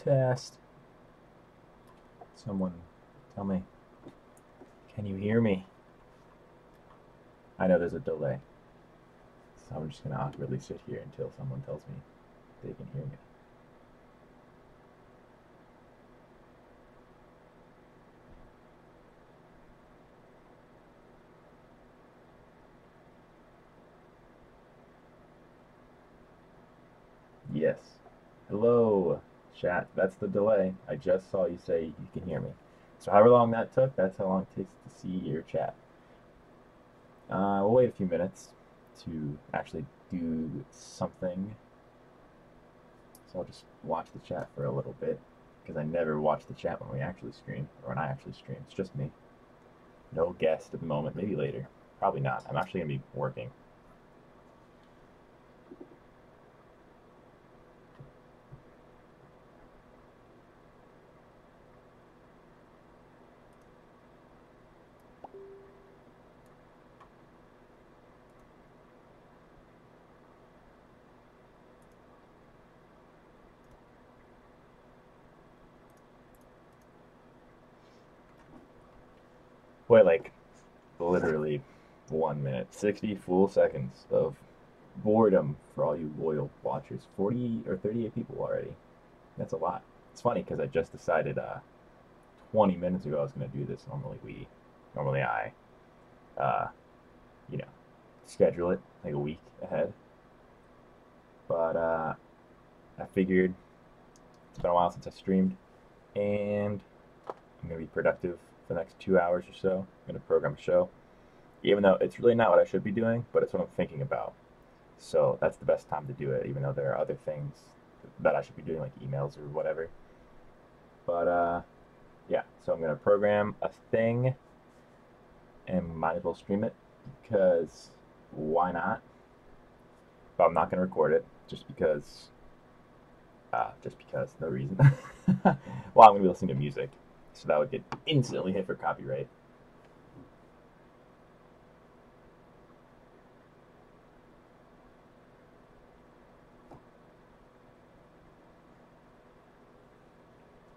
Test. Someone tell me, can you hear me? I know there's a delay, so I'm just going to awkwardly sit here until someone tells me they can hear me. Yes. Hello, chat. That's the delay. I just saw you say you can hear me. So however long that took, that's how long it takes to see your chat. We'll wait a few minutes to actually do something. So I'll just watch the chat for a little bit, because I never watch the chat when we actually stream, or when I actually stream. It's just me. No guest at the moment. Maybe later. Probably not. I'm actually going to be working. Wait, like, literally 1 minute. 60 full seconds of boredom for all you loyal watchers. 40 or 38 people already. That's a lot. It's funny because I just decided 20 minutes ago I was going to do this. Normally I, you know, schedule it like a week ahead. But I figured it's been a while since I streamed, and I'm going to be productive for the next 2 hours or so. I'm going to program a show, even though it's really not what I should be doing, but it's what I'm thinking about. So that's the best time to do it, even though there are other things that I should be doing, like emails or whatever. But yeah, so I'm going to program a thing and might as well stream it, because why not? But I'm not going to record it just because, no reason. Well, I'm going to be listening to music, so that would get instantly hit for copyright.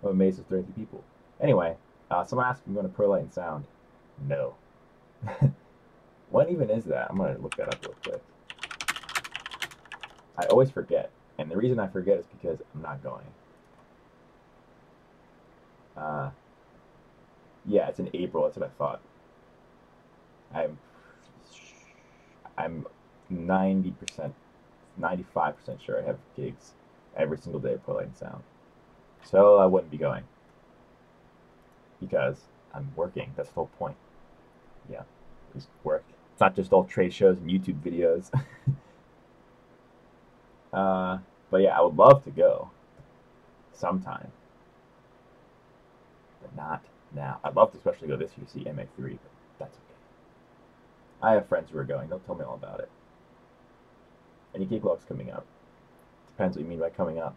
I'm amazed there's 30 people. Anyway, someone asked if I'm going to Pro Light and Sound. No. What even is that? I'm going to look that up real quick. I always forget, and the reason I forget is because I'm not going. Yeah, it's in April. That's what I thought. I'm 90%, 95% sure I have gigs every single day of Pro Light and Sound. So I wouldn't be going, because I'm working. That's the whole point. Yeah, just work. It's not just all trade shows and YouTube videos. But yeah, I would love to go sometime, but not now. I'd love to especially go this year to see MA3, but that's okay. I have friends who are going. They'll tell me all about it. Any gig logs coming up? Depends what you mean by coming up.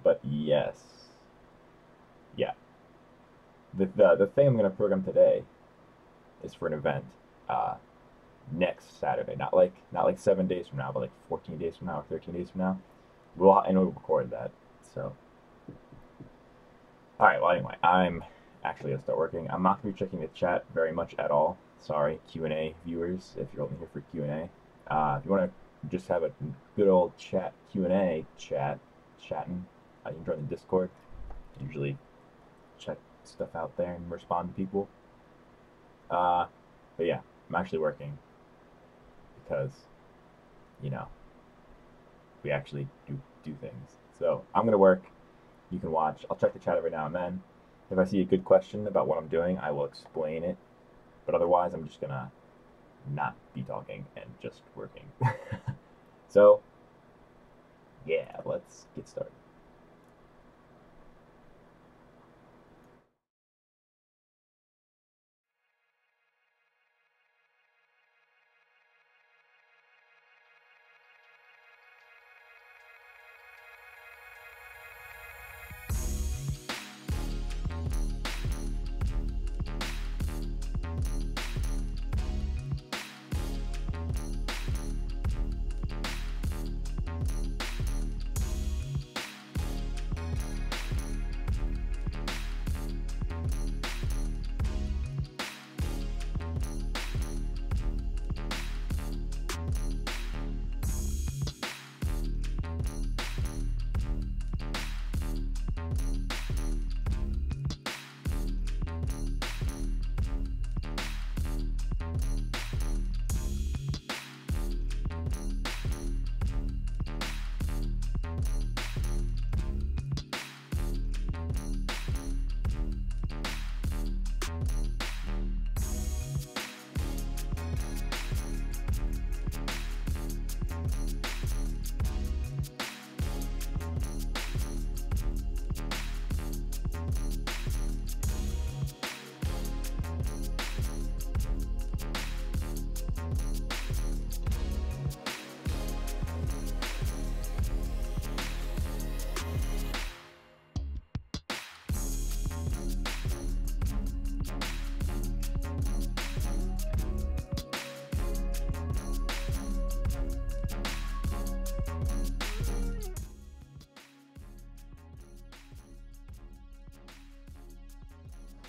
But yes. Yeah. The thing I'm going to program today is for an event next Saturday. Not like 7 days from now, but like 14 days from now or 13 days from now. We'll record that. So, all right. Well, anyway, I'm actually gonna start working. I'm not gonna be checking the chat very much at all. Sorry, Q&A viewers, if you're only here for Q&A. If you want to just have a good old Q&A chatting, you can join the Discord. I usually check stuff out there and respond to people. But yeah, I'm actually working because, you know, we actually do things. So I'm going to work. You can watch. I'll check the chat every now and then. If I see a good question about what I'm doing, I will explain it. But otherwise, I'm just going to not be talking and just working. So, yeah, let's get started.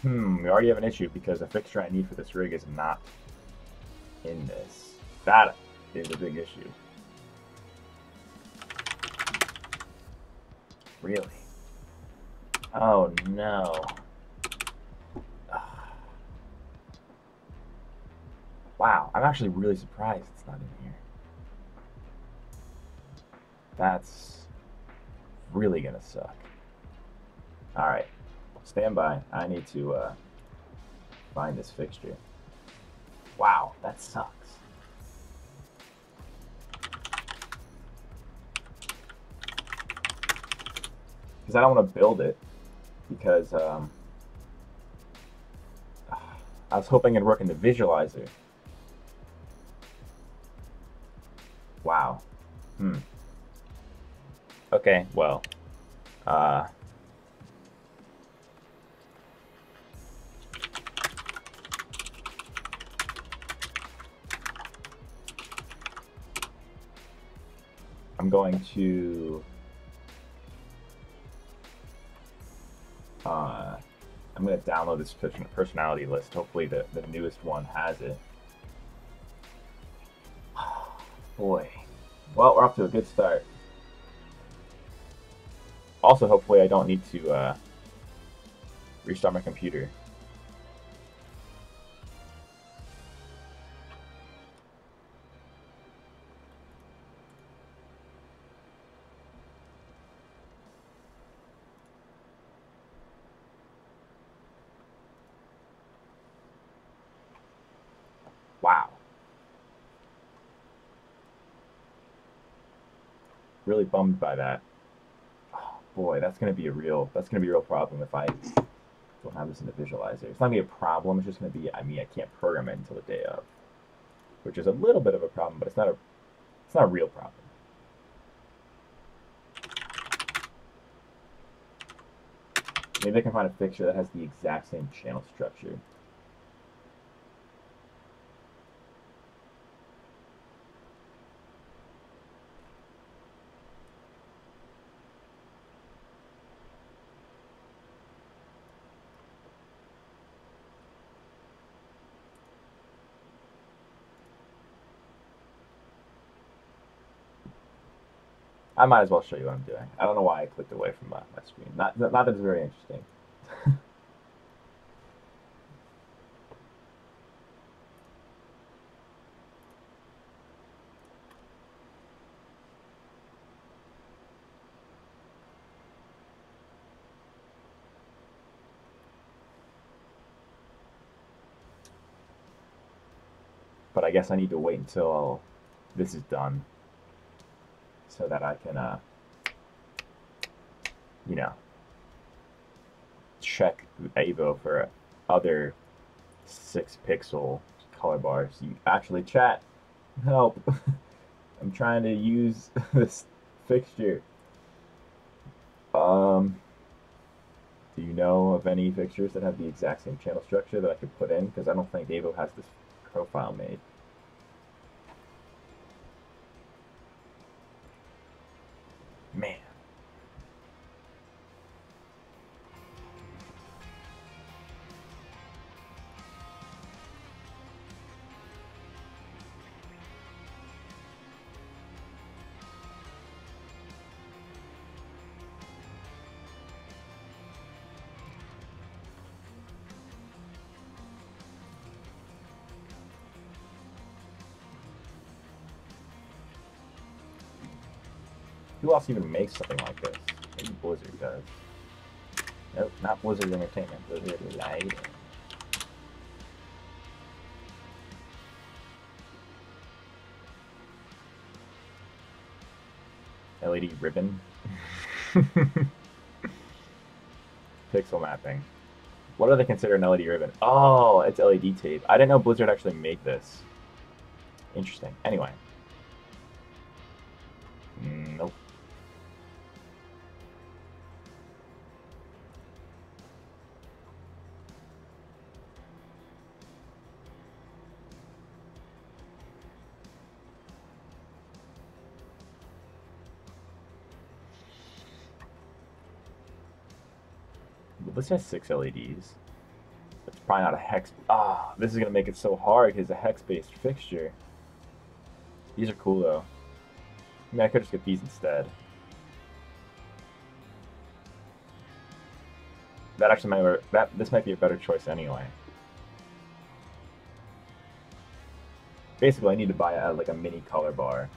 We already have an issue because the fixture I need for this rig is not in this. That is a big issue. Really? Oh no. Wow, I'm actually really surprised it's not in here. That's really gonna suck. Alright, stand by. I need to find this fixture. Wow, that sucks. Because I don't want to build it, because I was hoping it'd work in the visualizer. Wow. Okay, well, I'm going to download this personality list. Hopefully the newest one has it. Boy. Well, we're off to a good start. Also, hopefully I don't need to restart my computer. Wow. Really bummed by that. Oh, boy, that's gonna be a real problem if I don't have this in the visualizer. It's not gonna be a problem. It's just gonna be, I mean, I can't program it until the day of, which is a little bit of a problem, but it's not a real problem. Maybe I can find a fixture that has the exact same channel structure. I might as well show you what I'm doing. I don't know why I clicked away from my screen. Not that it's very interesting. But I guess I need to wait until this is done so that I can, you know, check Avo for other 6-pixel color bars. You actually, chat, help. I'm trying to use this fixture. Do you know of any fixtures that have the exact same channel structure that I could put in? Because I don't think Avo has this profile made. Man. Who else even makes something like this? Maybe Blizzard does. Nope, not Blizzard Entertainment. Blizzard Lighting. LED ribbon. Pixel mapping. What do they consider an LED ribbon? Oh, it's LED tape. I didn't know Blizzard actually made this. Interesting. Anyway. Nope. This has 6 LEDs. It's probably not a hex. Ah, this is gonna make it so hard because it's a hex-based fixture. These are cool though. I mean, I could just get these instead. That actually might this might be a better choice anyway. Basically, I need to buy like a mini color bar.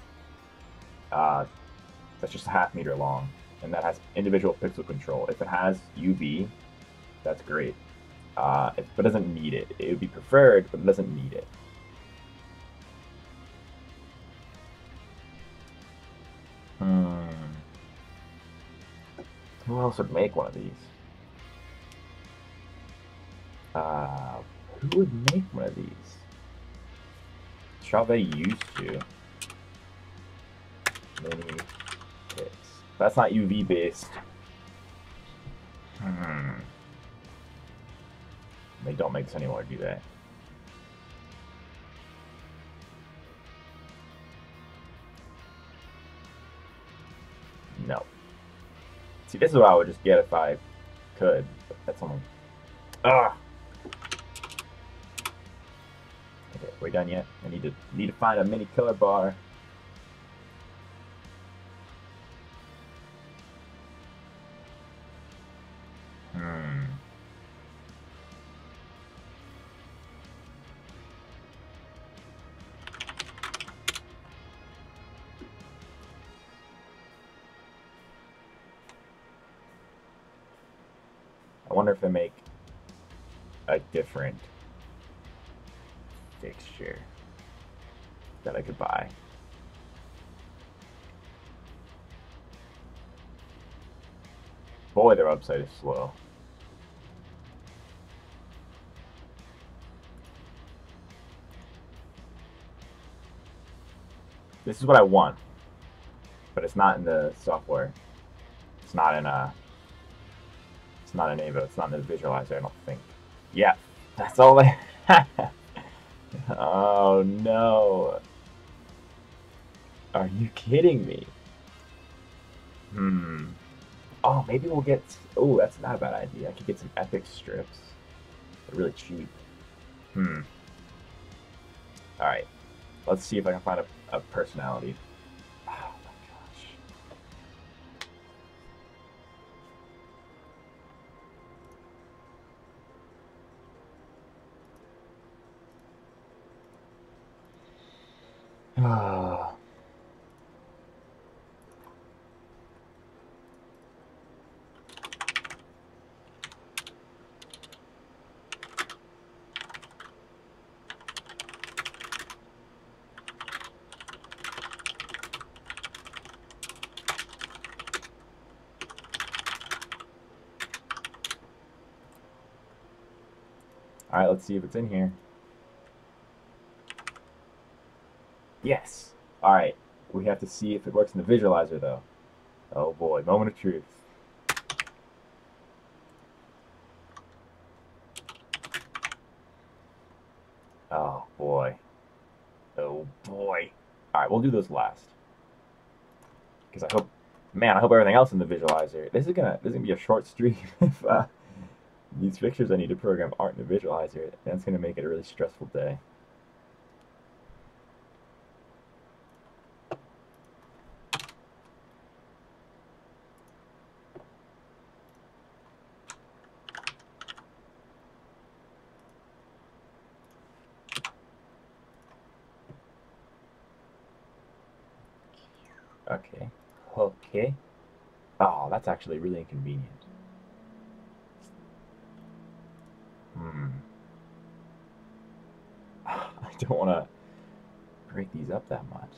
That's just a half meter long, and that has individual pixel control. If it has UV, that's great. But it doesn't need it. It would be preferred, but it doesn't need it. Who else would make one of these? Who would make one of these? Chauvet used to. Mini kits. That's not UV based. They don't make this anymore, do they? No. See, this is what I would just get if I could. But that's only. Ah. Okay, we're done yet. I need to find a mini killer bar. I wonder if they make a different fixture that I could buy. Boy, their website is slow. This is what I want, but it's not in the software. It's not in It's not in Avo. It's not in the visualizer, I don't think. Yeah, that's all I have. Oh no. Are you kidding me? Oh, maybe we'll get... Oh, that's not a bad idea. I could get some epic strips. They're really cheap. Alright. Let's see if I can find a personality. Oh my gosh. Alright, let's see if it's in here. Yes! Alright, we have to see if it works in the visualizer, though. Oh boy, moment of truth. Oh boy. Oh boy. Alright, we'll do those last. Because I hope... Man, I hope everything else in the visualizer... This is gonna be a short stream if these fixtures I need to program aren't in the visualizer. That's gonna make it a really stressful day. Okay. Okay. Oh, that's actually really inconvenient. I don't want to break these up that much.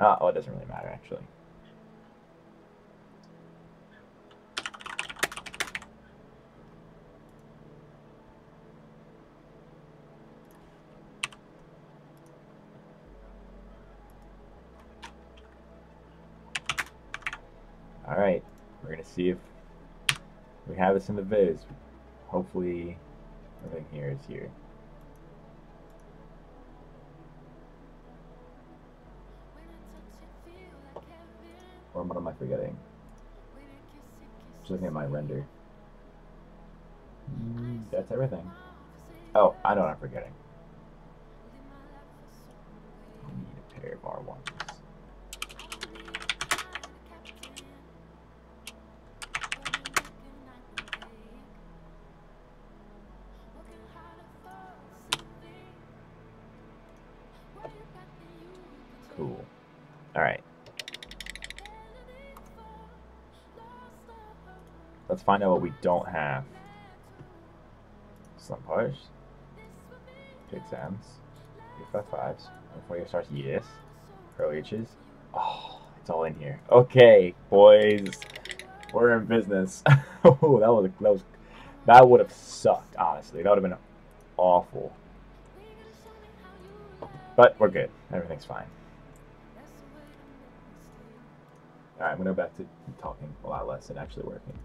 Oh, it doesn't really matter, actually. Alright, we're going to see if we have this in the viz. Hopefully, everything here is here. Or what am I forgetting? Just looking at my render. That's everything. Oh, I know what I'm forgetting. I need a pair of R1s. Cool. Alright. Let's find out what we don't have. Slump push. Exams. 5/5s. 4 stars. Yes. Pro H's. Oh, it's all in here. Okay, boys. We're in business. Oh, that would have sucked, honestly. That would have been awful. But we're good. Everything's fine. Alright, I'm gonna go back to talking a lot less and actually working.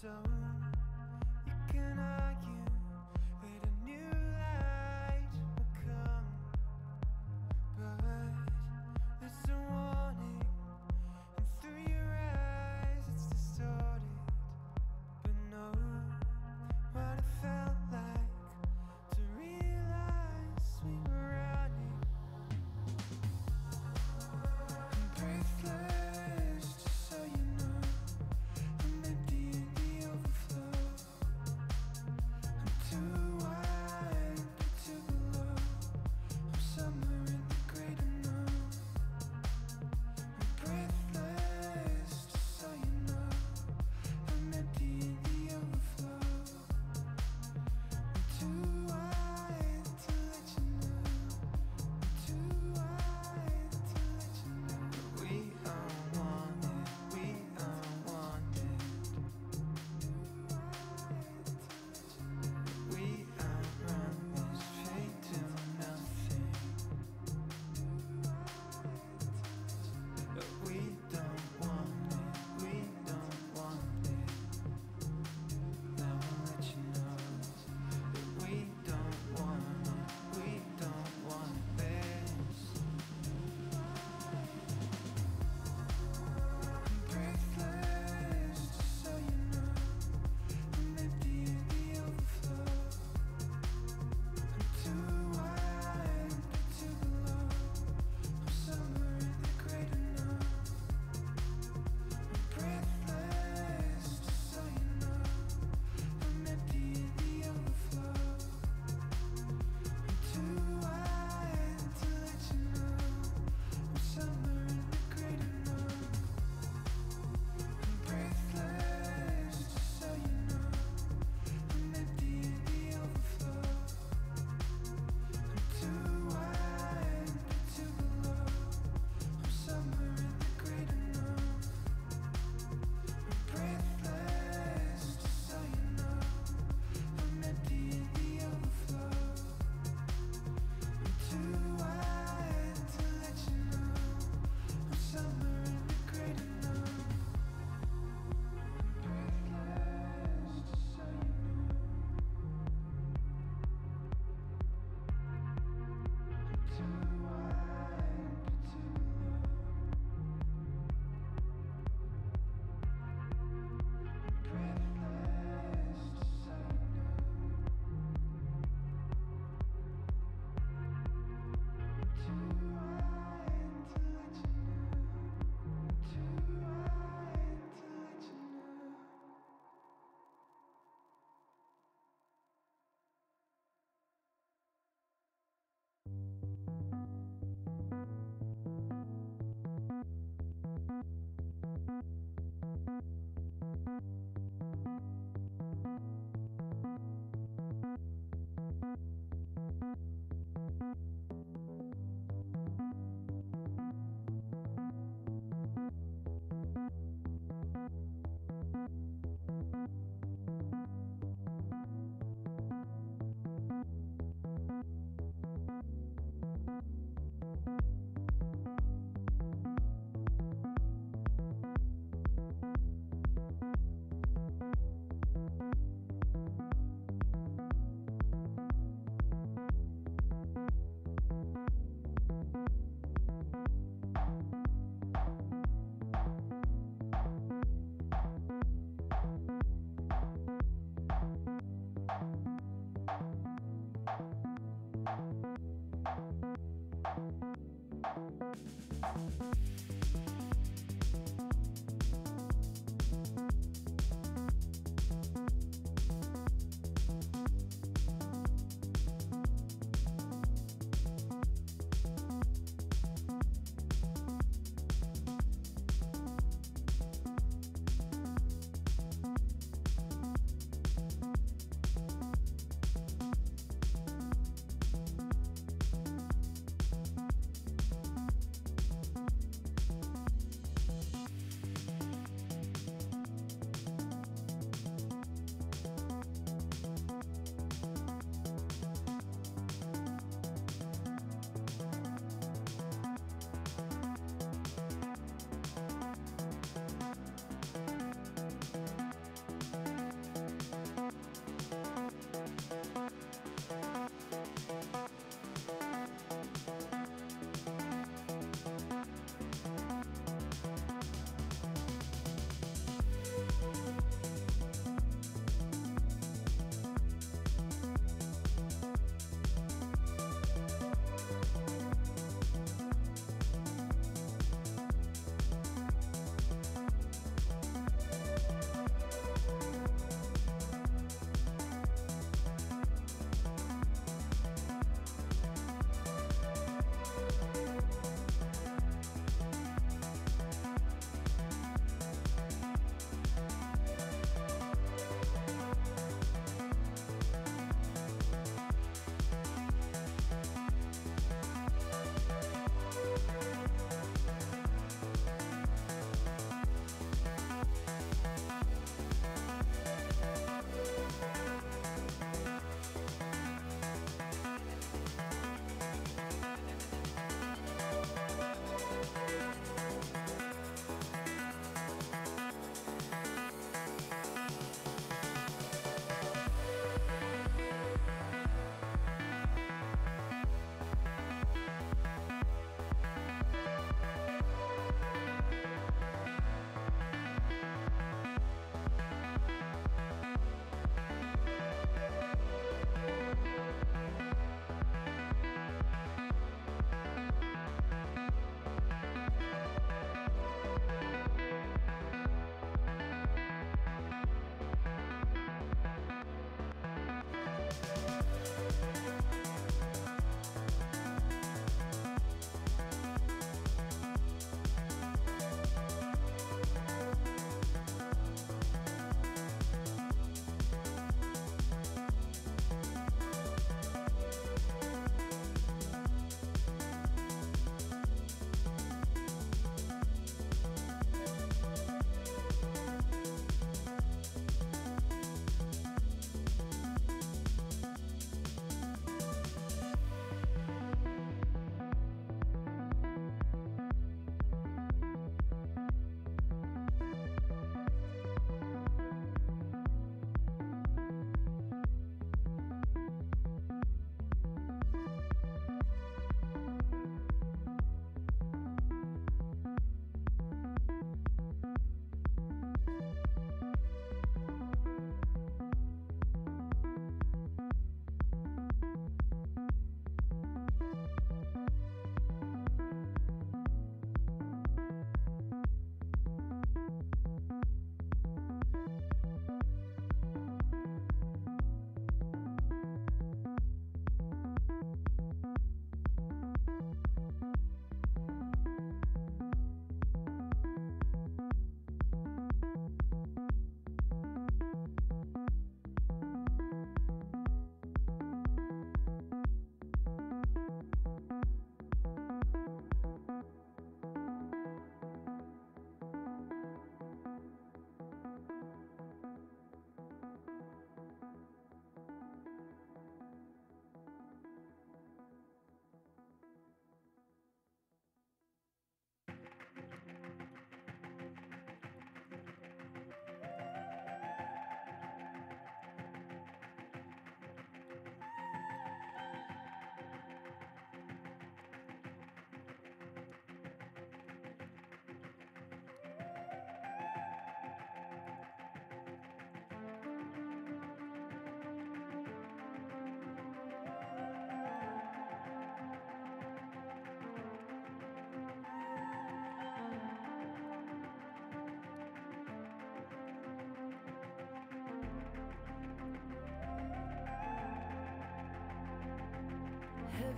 So you can argue that a new light will come, but there's a warning, and through your eyes it's distorted. But know what it felt like to realize we were running. I'm breathless, just so you know. I'm empty in the overflow.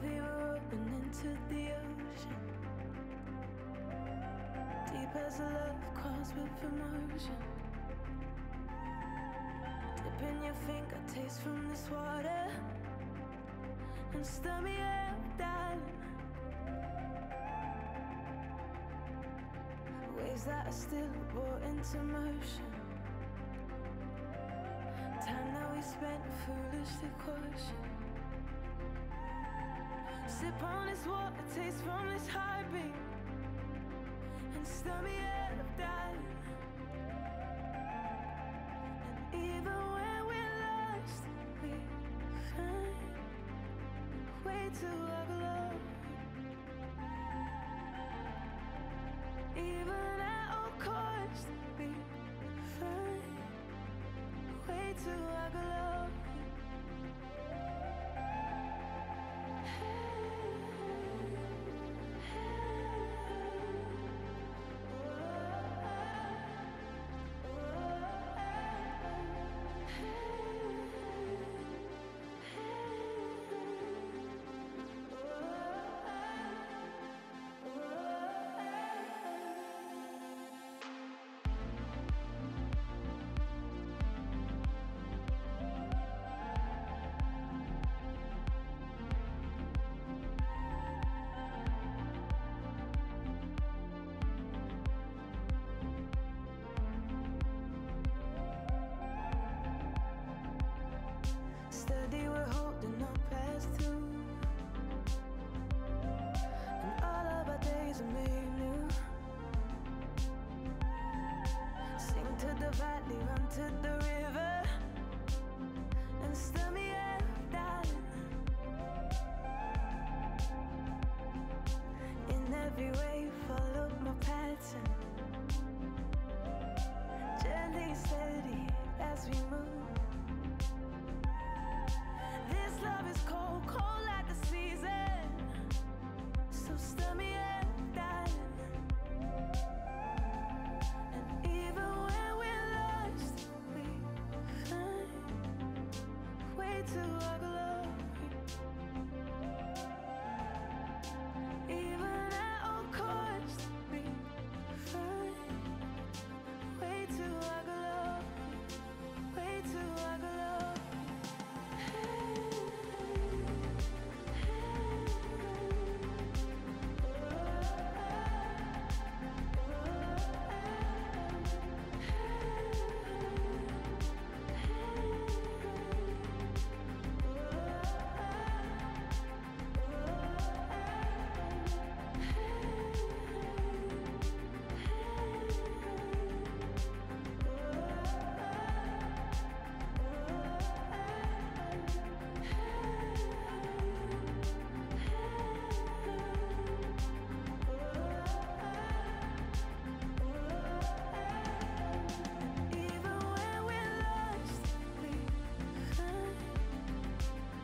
heavy we're open into the ocean. Deep as a love crossed with emotion. Dipping your finger, taste from this water, and stir me up, darling. Waves that are still brought into motion. Time that we spent foolishly caution. Sip on this water, taste from this heartbeat, and stir me up, darling. And even when we're lost, we find a way to walk alone. Even at all cost, we find a way to walk alone. Steady, we're holding our past through, and all of our days are made new. Sing to the valley, run to the river, and stir me up, darling. In every way, follow my pattern, gently, steady as we move. This love is cold, cold like the season. So stir me up, darling. And even when we're lost, we find a way to walk alone. Even at all cost, we find a way to walk alone. Way to walk alone. Even when we're lost, we find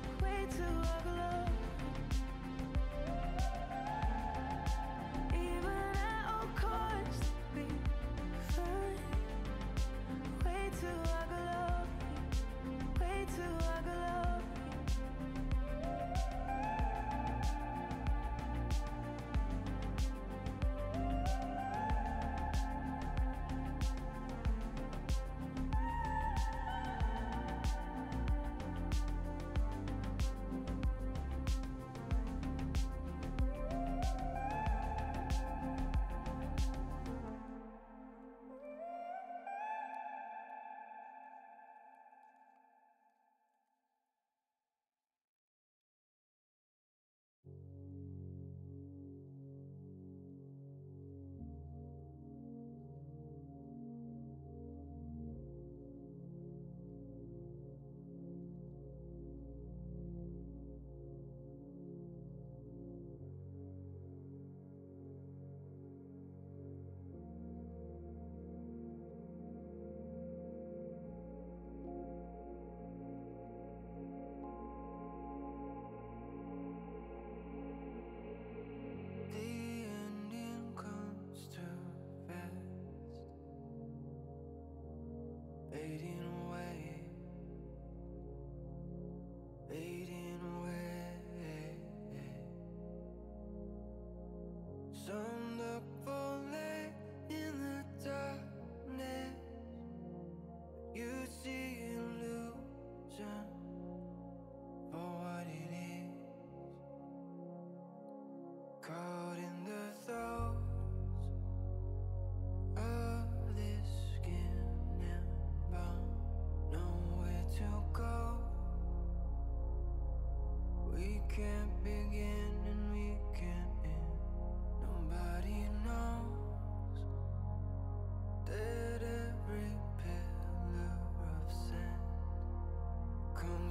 a way to walk alone. Even at all cost, we find a way to walk alone. Way to walk alone. The ending comes too fast, fading away, fading away.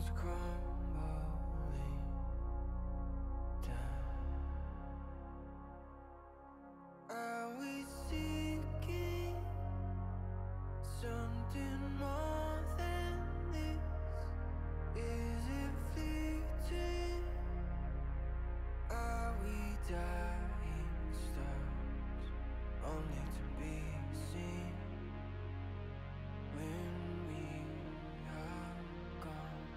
walls crumbling down. Are we seeking something more than this? Is it fleeting? Are we dying stars, only to be seen when we are gone?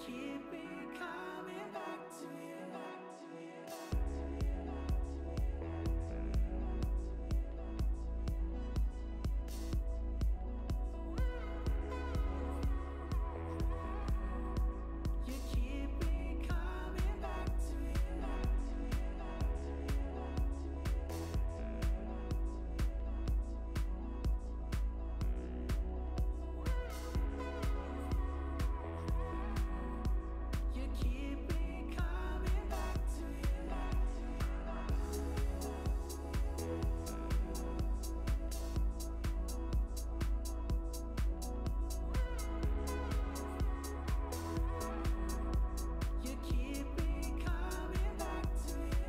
keep me coming back to you. You keep me coming back to you. You keep me coming back to you. You keep me coming back to you.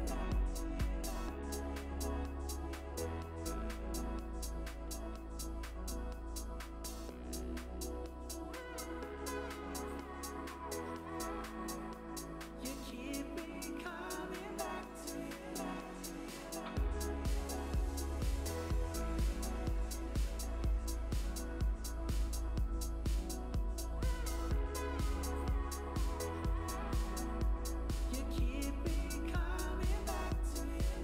You keep me coming back to you. You keep me coming back to you.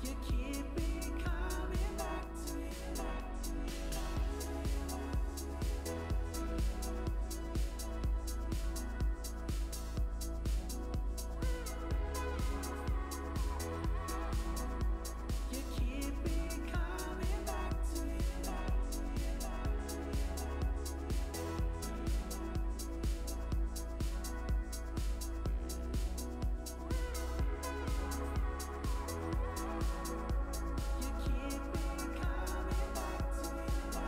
You keep me coming back to you. You keep me coming back to you. You keep me coming back to you.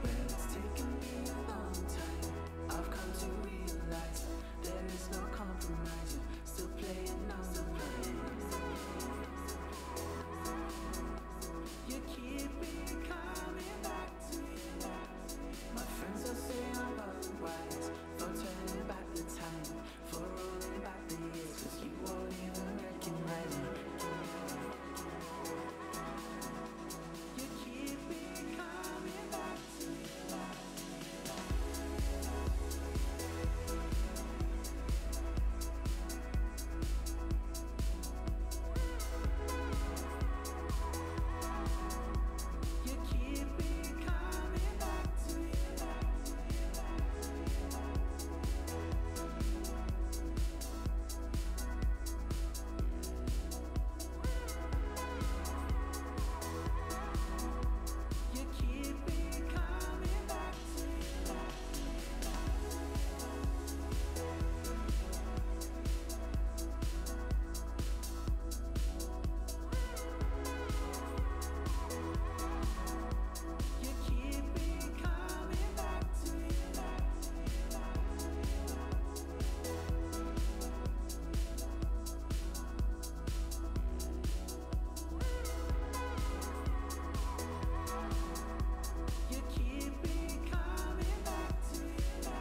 Well, it's taken me a long time. I've come to realize there is no compromise. You're still playing, I'm still playing. You keep me coming back to you. My friends will say I'm otherwise for turning back the time, for rolling back the years, 'cause you won't even recognize me. You keep me coming back to you. You keep me coming back to you. You keep me coming back to you. You keep me coming back to you. You keep me coming back to you.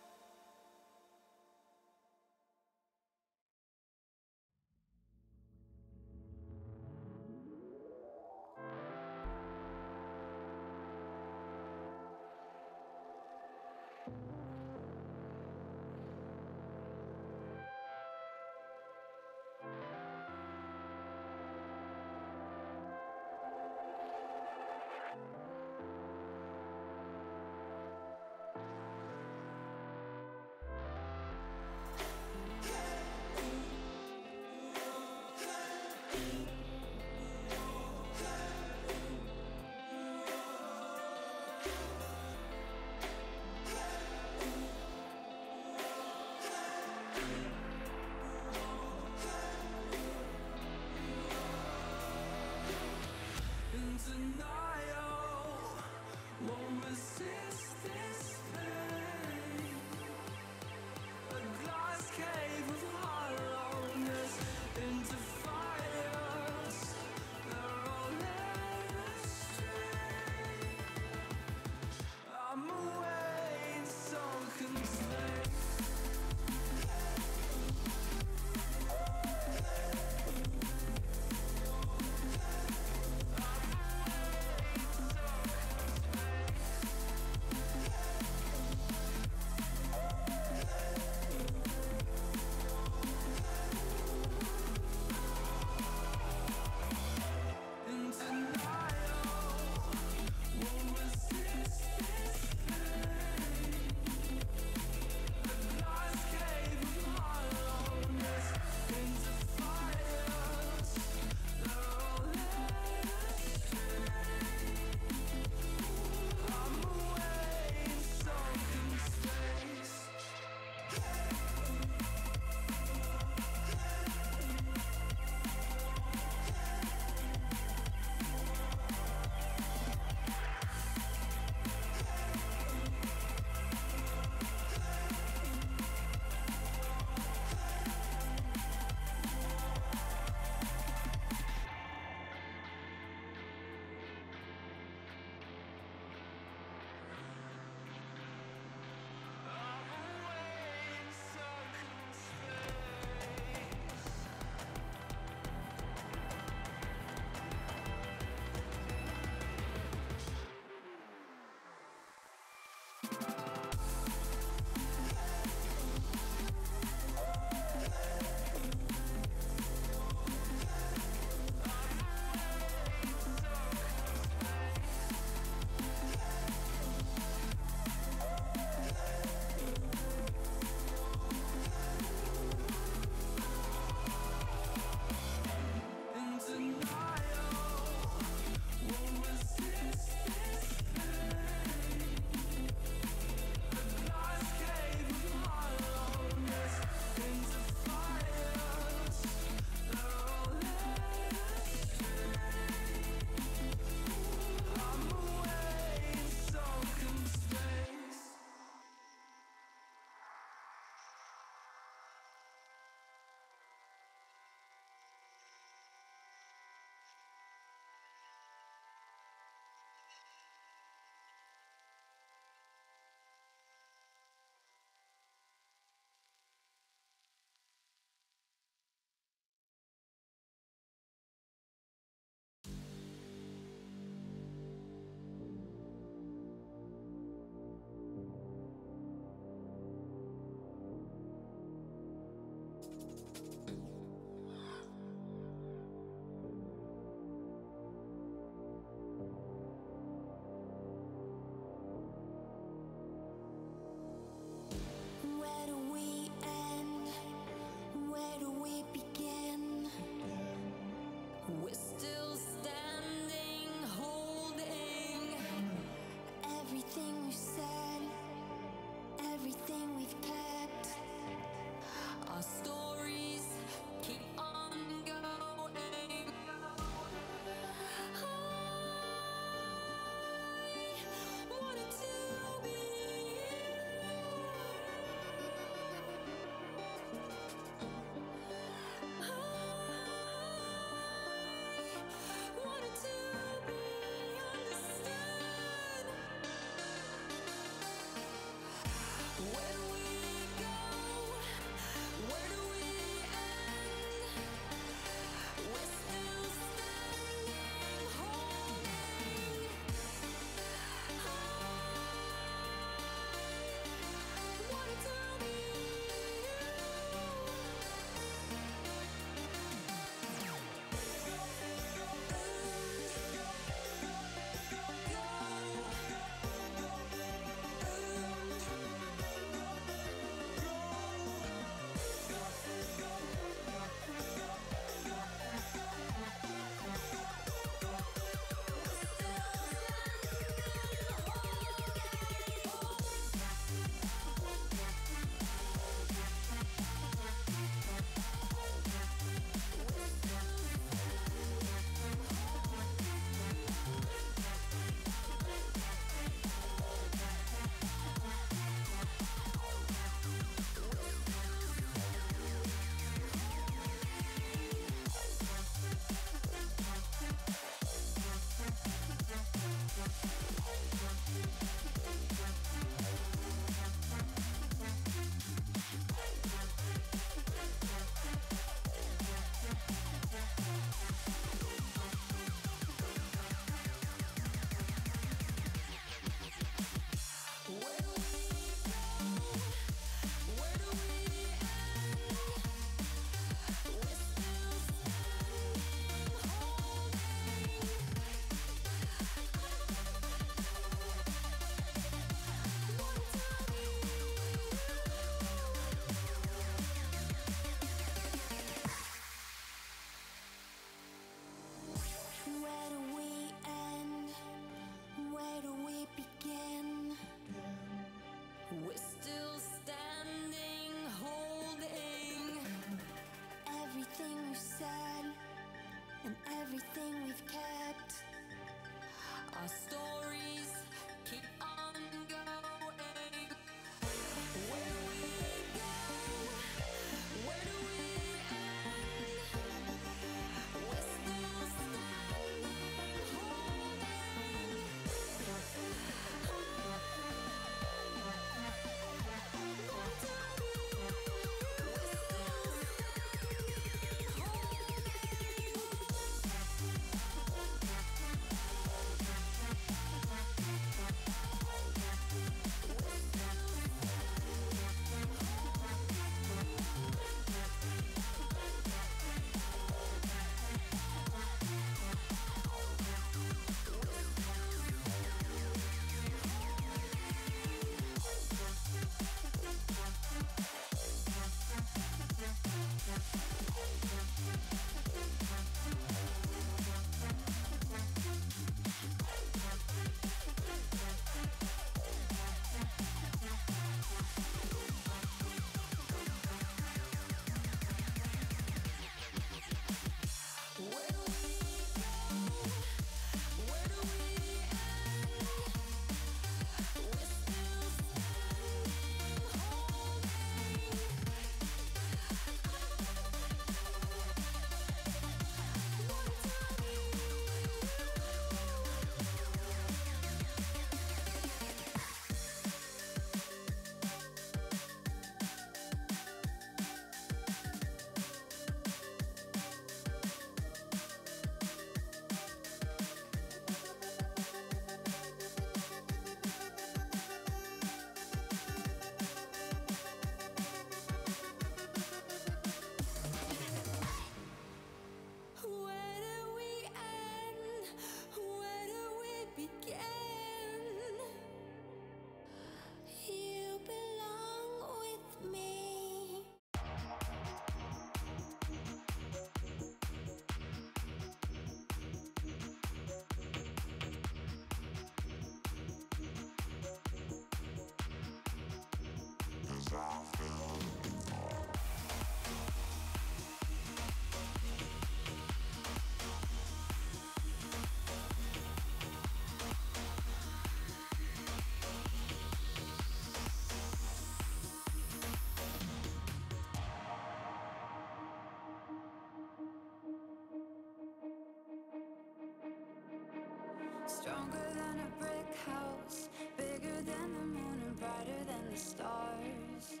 Stronger than a brick house, bigger than the moon and brighter than the stars.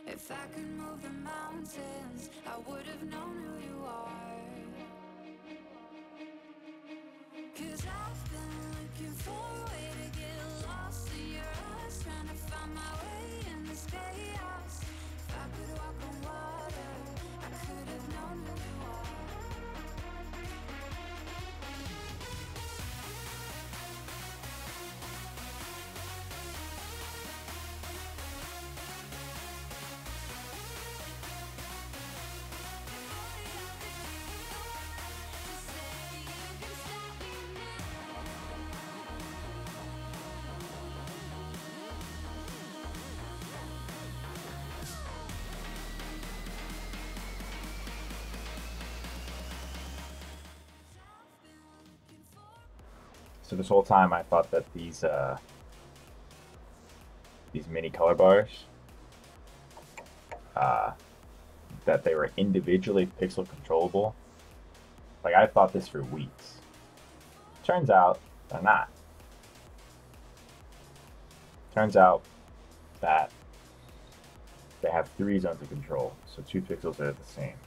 If I could move the mountains, I would have known who you are. 'Cause I've been looking for a way to get lost in your eyes, trying to find my way in this chaos. If I could walk on water, I could have known who you are. So this whole time I thought that these mini color bars, that they were individually pixel controllable. Like, I thought this for weeks. Turns out they're not. Turns out that they have 3 zones of control, so 2 pixels are the same.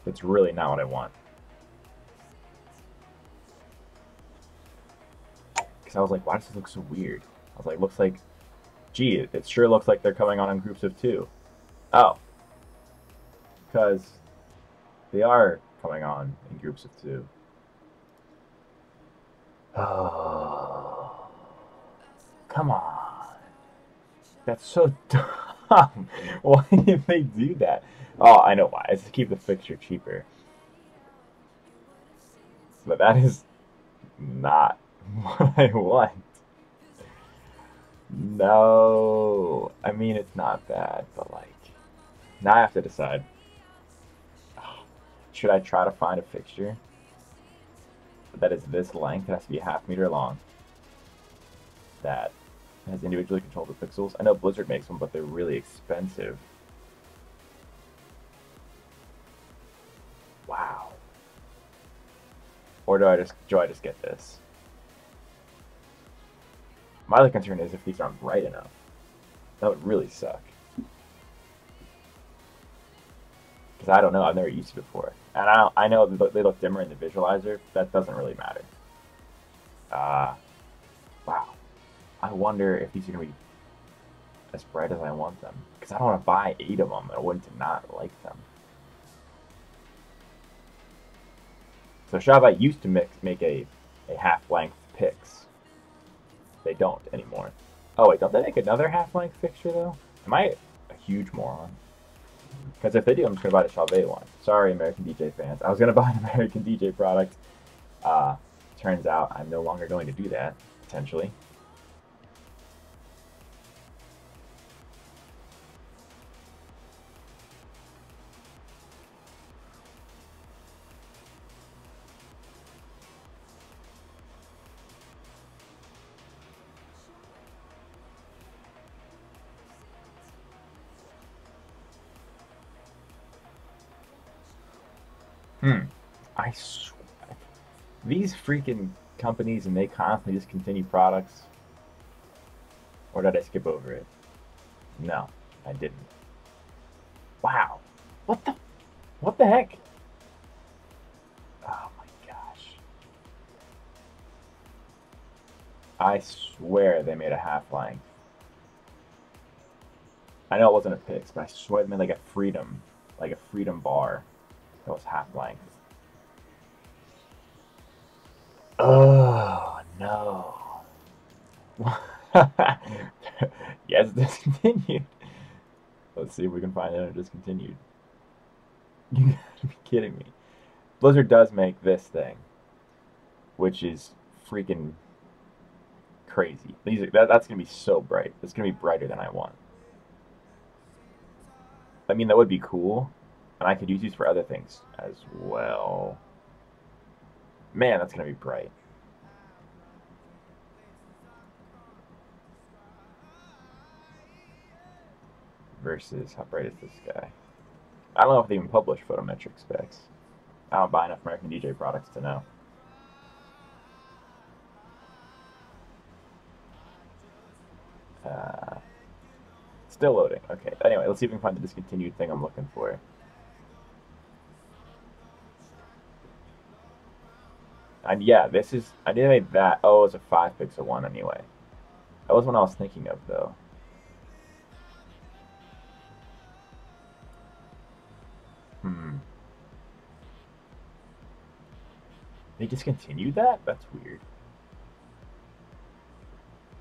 It's really not what I want. Because I was like, why does this look so weird? I was like, looks like, gee, it sure looks like they're coming on in groups of 2. Oh. Because they are coming on in groups of 2. Oh. Come on. That's so dumb. Why did they do that? Oh, I know why. It's to keep the fixture cheaper. But that is not what I want. No. I mean, it's not bad, but like, now I have to decide. Should I try to find a fixture that is this length? It has to be a ½ meter long. That has individually controlled the pixels. I know Blizzard makes them, but they're really expensive. Wow. Or do I just get this? My other concern is if these aren't bright enough. That would really suck. Because I don't know, I've never used it before. And I know they look dimmer in the visualizer. That doesn't really matter. Wow. I wonder if these are going to be as bright as I want them. Because I don't want to buy 8 of them. I want to not like them. So Shopify used to make a half-length pix. They don't anymore. Oh wait, don't they make another half-length fixture though? Am I a huge moron? Because if they do, I'm just going to buy the Shopify one. Sorry, American DJ fans. I was going to buy an American DJ product. Turns out I'm no longer going to do that, potentially. I swear. These freaking companies, and they constantly discontinue products. Or did I skip over it? No, I didn't. Wow. What the heck? Oh my gosh. I swear they made a half-length. I know it wasn't a pix, but I swear they made like a freedom bar that was half-length. Oh no. Yes, discontinued. Let's see if we can find it discontinued. You gotta be kidding me. Blizzard does make this thing, which is freaking crazy. That's gonna be so bright. It's gonna be brighter than I want. I mean, that would be cool, and I could use these for other things as well. Man, that's gonna be bright. Versus, how bright is this guy? I don't know if they even publish photometric specs. I don't buy enough American DJ products to know. Still loading. Okay. Anyway, let's see if we can find the discontinued thing I'm looking for. And yeah, this is. I did make that. Oh, it's a 5-pixel one anyway. That was what I was thinking of, though. They discontinued that? That's weird.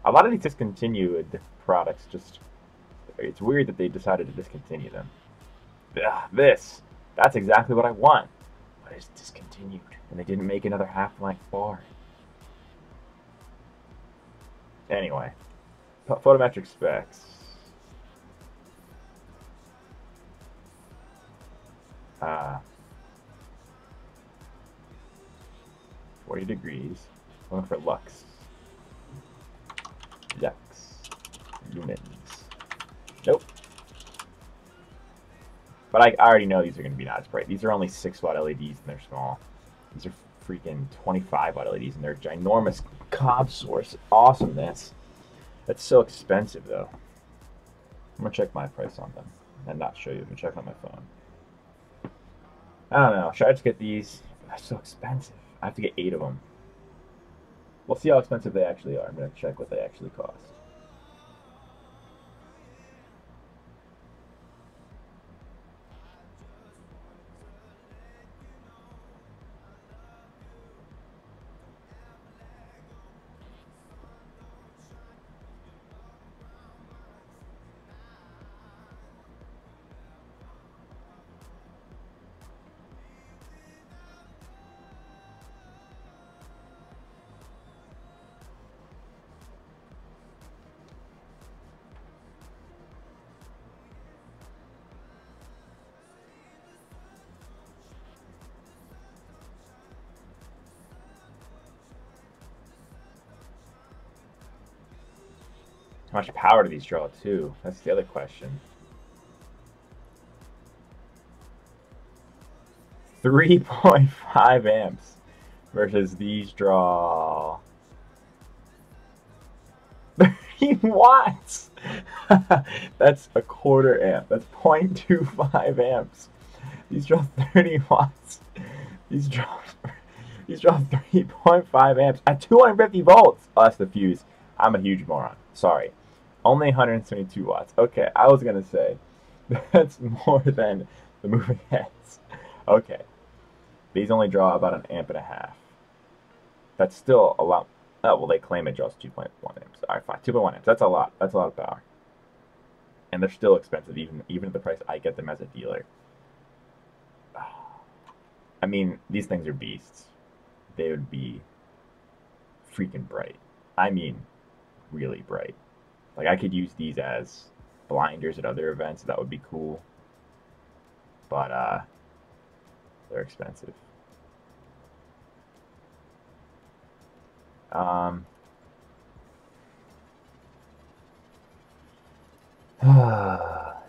A lot of these discontinued products just... It's weird that they decided to discontinue them. Ugh, this! That's exactly what I want! But it's discontinued, and they didn't make another Half-Life bar. Anyway. Photometric specs. 40 degrees. Looking for lux. Lux. Lumens. Nope. But I already know these are going to be not as bright. These are only 6-watt LEDs and they're small. These are freaking 25-watt LEDs and they're ginormous cob source awesomeness. That's so expensive though. I'm going to check my price on them and not show you. I'm going to check on my phone. I don't know. Should I just get these? They're so expensive. I have to get 8 of them. We'll see how expensive they actually are. I'm going to check what they actually cost. How much power do these draw too? That's the other question. 3.5 amps versus these draw 30 watts. That's a quarter amp. That's 0.25 amps. These draw 30 watts. These draw 3.5 amps at 250 volts. Oh, that's the fuse. I'm a huge moron. Sorry. Only 172 watts. Okay, I was going to say, that's more than the moving heads. Okay. These only draw about 1.5 amps. That's still a lot. Oh, well, they claim it draws 2.1 amps. All right, fine. 2.1 amps. That's a lot. That's a lot of power. And they're still expensive, even at the price I get them as a dealer. I mean, these things are beasts. They would be freaking bright. I mean, really bright. Like, I could use these as blinders at other events. That would be cool. But, they're expensive. I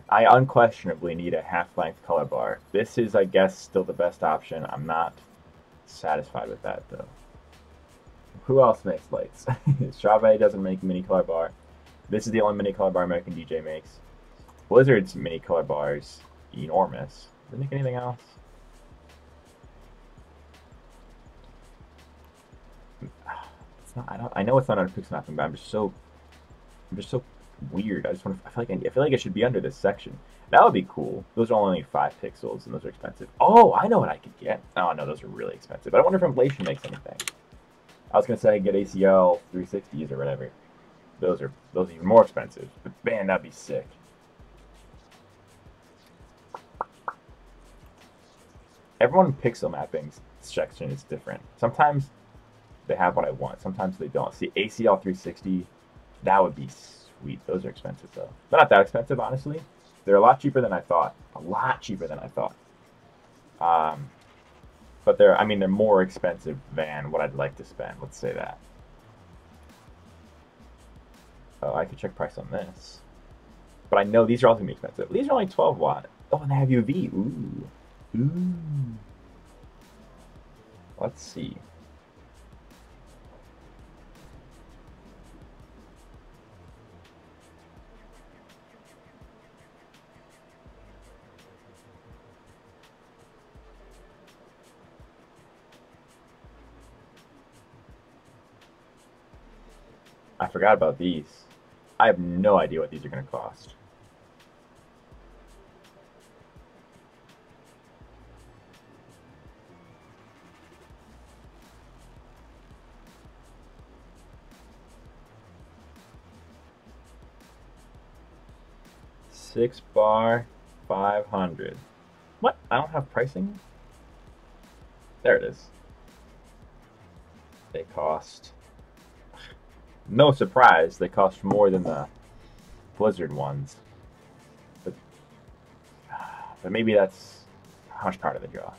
unquestionably need a half-length color bar. This is, I guess, still the best option. I'm not satisfied with that, though. Who else makes lights? Strawberry doesn't make mini color bar. This is the only mini color bar American DJ makes. Blizzard's mini color bars, enormous. Does it make anything else? It's not. I know it's not under pixel mapping, but I'm just so weird. I feel like it should be under this section. That would be cool. Those are only 5 pixels, and those are expensive. Oh, I know what I could get. Oh no, those are really expensive. But I wonder if inflation makes anything. I was gonna say get ACL 360s or whatever. Those are even more expensive. But man, that'd be sick. Everyone pixel mapping's section is different. Sometimes they have what I want. Sometimes they don't. See, ACL 360, that would be sweet. Those are expensive though. They're not that expensive, honestly. They're a lot cheaper than I thought. A lot cheaper than I thought. But they're more expensive than what I'd like to spend. Let's say that. Oh, I could check price on this. But I know these are all going to be expensive. These are only 12 watt Oh, and they have UV. Ooh. Ooh. Let's see. I forgot about these. I have no idea what these are going to cost. Six bar, 500. What? I don't have pricing? There it is. They cost. No surprise, they cost more than the Blizzard ones. But, but maybe that's how much power do they draw?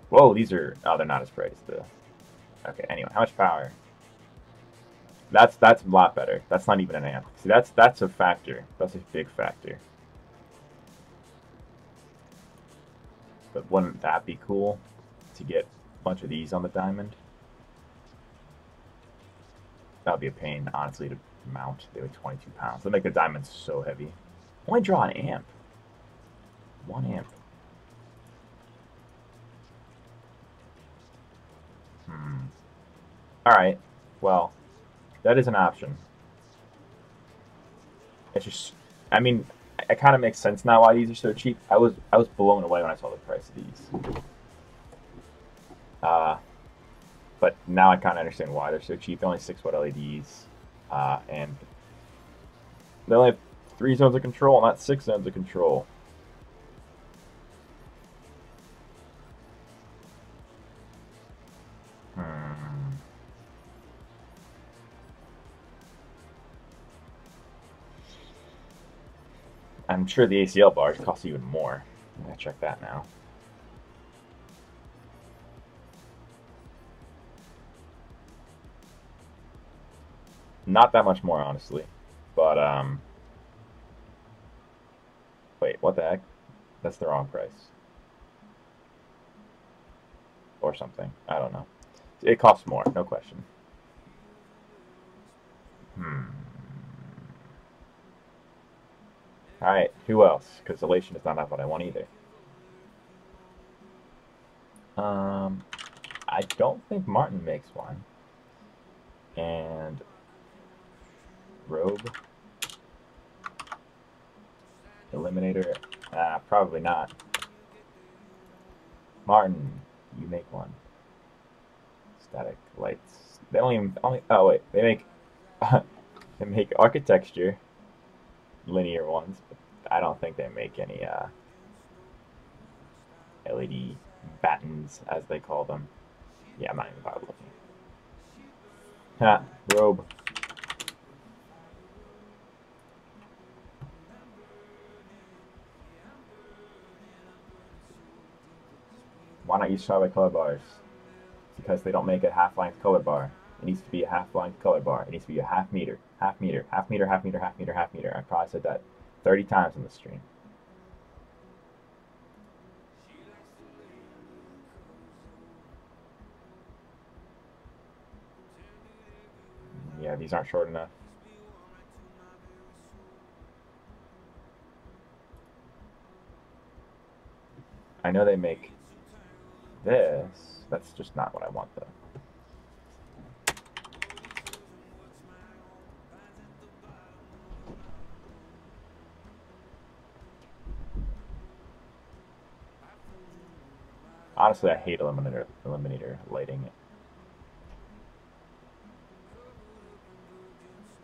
Whoa, these are. Oh, they're not as bright as the. Okay, anyway, how much power? That's a lot better. That's not even an amp. See, that's a factor. That's a big factor. But wouldn't that be cool to get a bunch of these on the diamond? That would be a pain, honestly, to mount. They weigh 22 pounds. They make the diamonds so heavy. Only draw an amp. 1 amp. Alright, well, that is an option. It's just, I mean, it kind of makes sense now why these are so cheap. I was blown away when I saw the price of these. But now I kind of understand why they're so cheap. They're only 6-watt LEDs, and they only have 3 zones of control, not 6 zones of control. I'm sure the ACL bars cost even more. I'm gonna check that now. Not that much more, honestly. But, wait, what the heck? That's the wrong price. Or something. I don't know. It costs more, no question. Alright, who else? Because Elation is not what I want either. I don't think Martin makes one. And Robe. Eliminator. Probably not. Martin, you make one. Static lights. They don't even. Oh wait, they make. They make architecture. Linear ones, but I don't think they make any LED battens, as they call them. Yeah, I'm not even bothered looking. Ha, Robe. Why not use Starlight color bars? Because they don't make a half-length color bar. It needs to be a half-length color bar. It needs to be a half meter, half meter, half meter, half meter, half meter, half meter. I probably said that 30 times in the stream. Yeah, these aren't short enough. I know they make this. That's just not what I want, though. Honestly, I hate eliminator lighting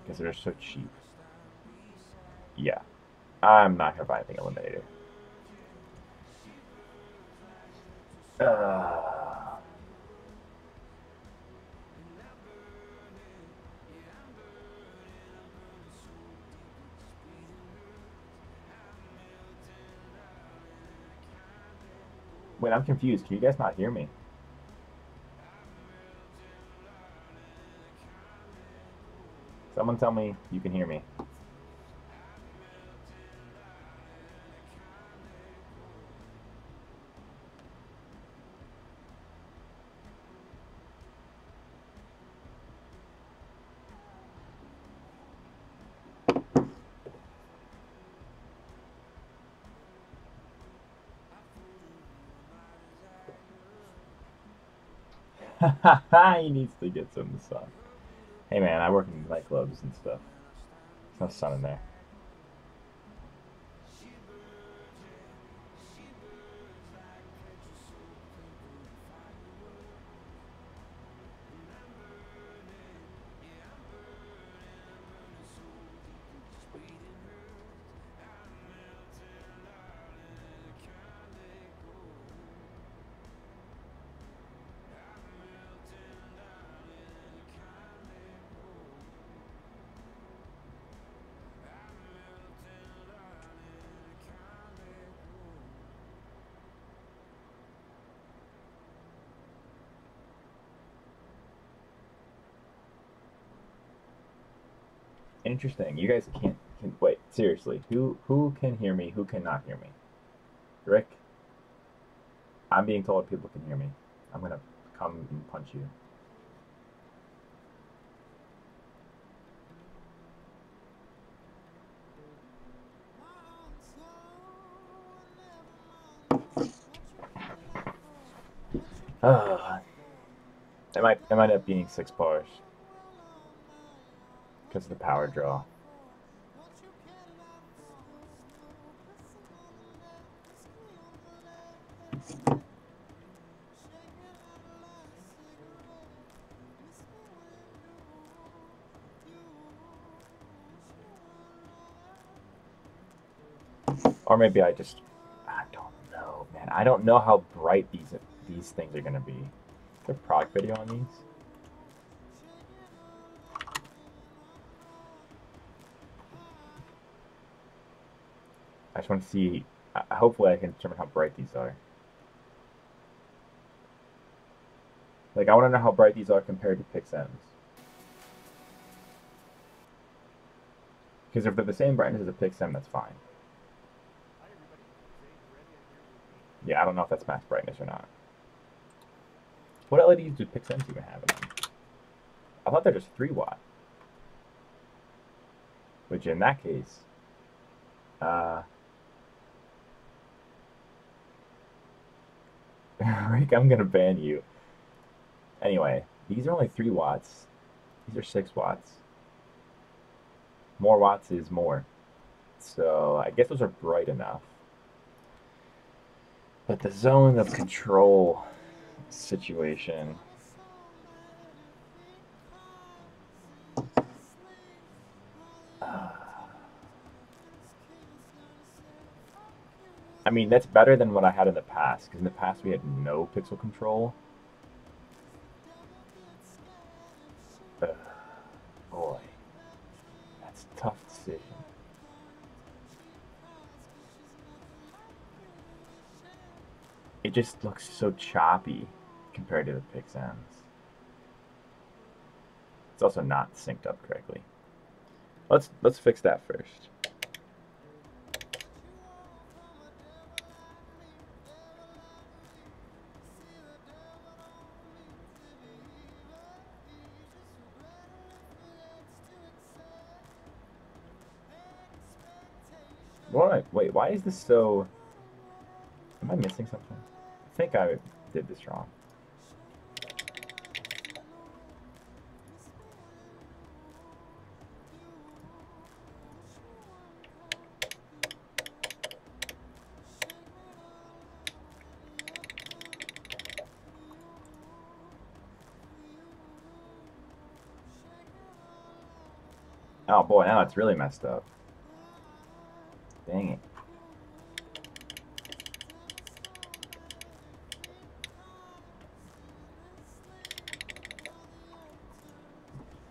because they're so cheap. Yeah, I'm not gonna buy anything eliminator. Wait, I'm confused. Can you guys not hear me? Someone tell me you can hear me. He needs to get some sun. Hey man, I work in nightclubs and stuff. There's no sun in there. Interesting. You guys can wait, seriously. Who can hear me? Who cannot hear me? Rick? I'm being told people can hear me. I'm gonna come and punch you. It might end up being 6 bars because of the power draw. Or maybe I don't know, man. I don't know how bright these things are gonna be. Is there a product video on these? I just want to see. Hopefully, I can determine how bright these are. Like, I want to know how bright these are compared to PixMs. Because if they're the same brightness as a PixM, that's fine. Yeah, I don't know if that's max brightness or not. What LEDs do PixMs even have in them? I thought they're just 3 watt. Which in that case, Rick, I'm gonna ban you. Anyway, these are only 3 watts. These are 6 watts. More watts is more. So I guess those are bright enough. But the zone of control situation. I mean, that's better than what I had in the past, because in the past we had no pixel control. Boy, that's a tough decision. It just looks so choppy compared to the PixMs. It's also not synced up correctly. Let's fix that first. What? Wait, why is this so... Am I missing something? I think I did this wrong. Oh boy, now it's really messed up. Dang it.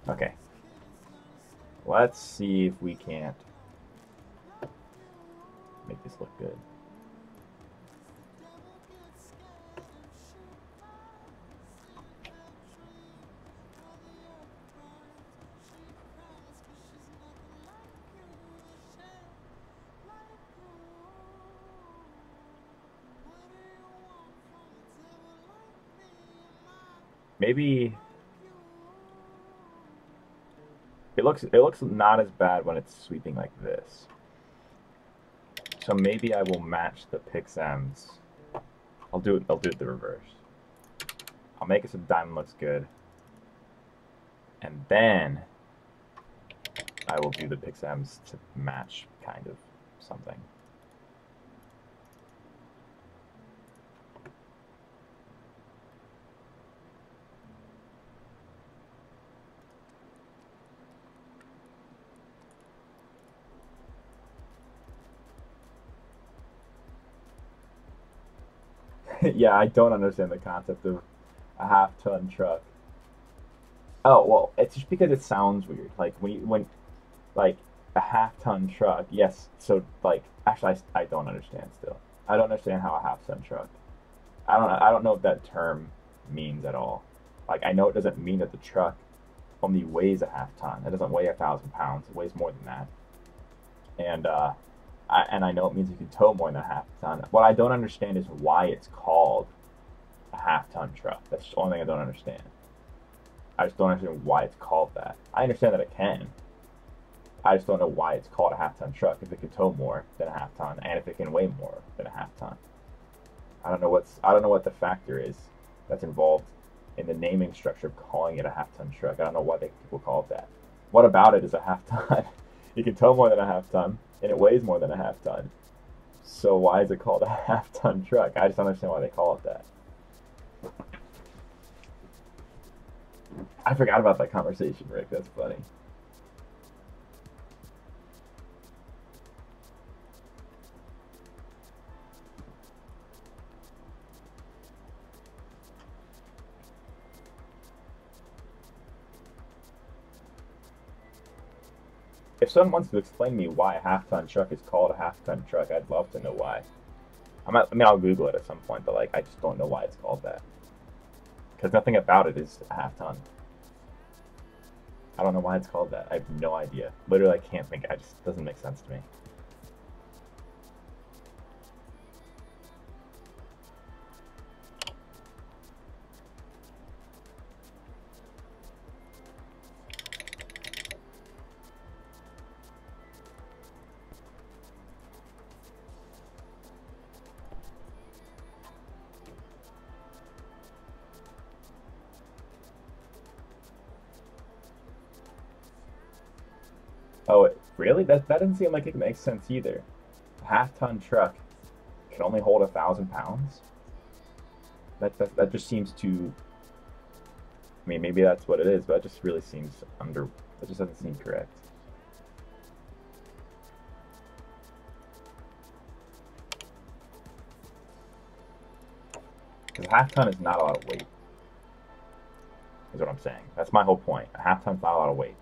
Okay. Let's see if we can't make this look good. Maybe it looks not as bad when it's sweeping like this. So maybe I will match the PixMs. I'll do it the reverse. I'll make it so the diamond looks good. And then I will do the pixems to match kind of something. Yeah, I don't understand the concept of a half-ton truck. Oh, well, it's just because it sounds weird. Like like a half-ton truck. Yes, so like actually I don't understand still. I don't understand how a half-ton truck. I don't know what that term means at all. Like I know it doesn't mean that the truck only weighs a half ton. It doesn't weigh 1,000 pounds. It weighs more than that. And I know it means it can tow more than a half ton. What I don't understand is why it's called a half-ton truck. That's the only thing I don't understand. I just don't understand why it's called that. I understand that it can. I just don't know why it's called a half-ton truck if it can tow more than a half ton and if it can weigh more than a half ton. I don't know what the factor is that's involved in the naming structure of calling it a half-ton truck. I don't know why people call it that. What about it is a half ton? You can tow more than a half ton and it weighs more than a half ton. So why is it called a half-ton truck? I just don't understand why they call it that. I forgot about that conversation, Rick. That's funny. If someone wants to explain to me why a half-ton truck is called a half-ton truck, I'd love to know why. I mean, I'll Google it at some point, but like, I just don't know why it's called that. Because nothing about it is a half-ton. I don't know why it's called that. I have no idea. Literally, I can't think. It just doesn't make sense to me. Oh, really? That doesn't seem like it makes sense either. A half-ton truck can only hold 1,000 pounds. That just seems too. I mean, maybe that's what it is, but it just really seems under. It just doesn't seem correct. Because a half ton is not a lot of weight. Is what I'm saying. That's my whole point. A half ton's not a lot of weight.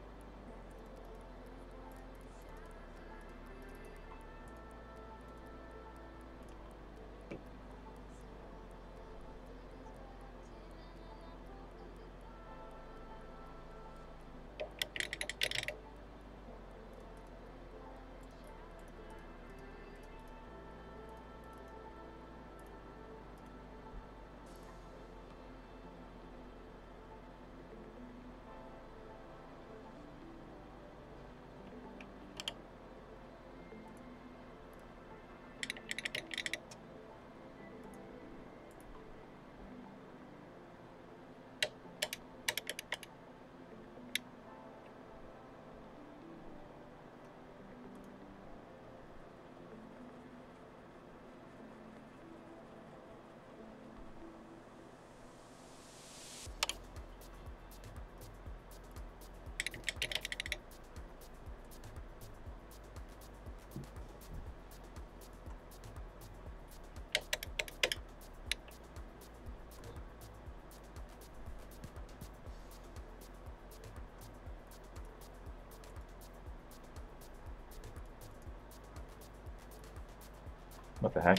What the heck?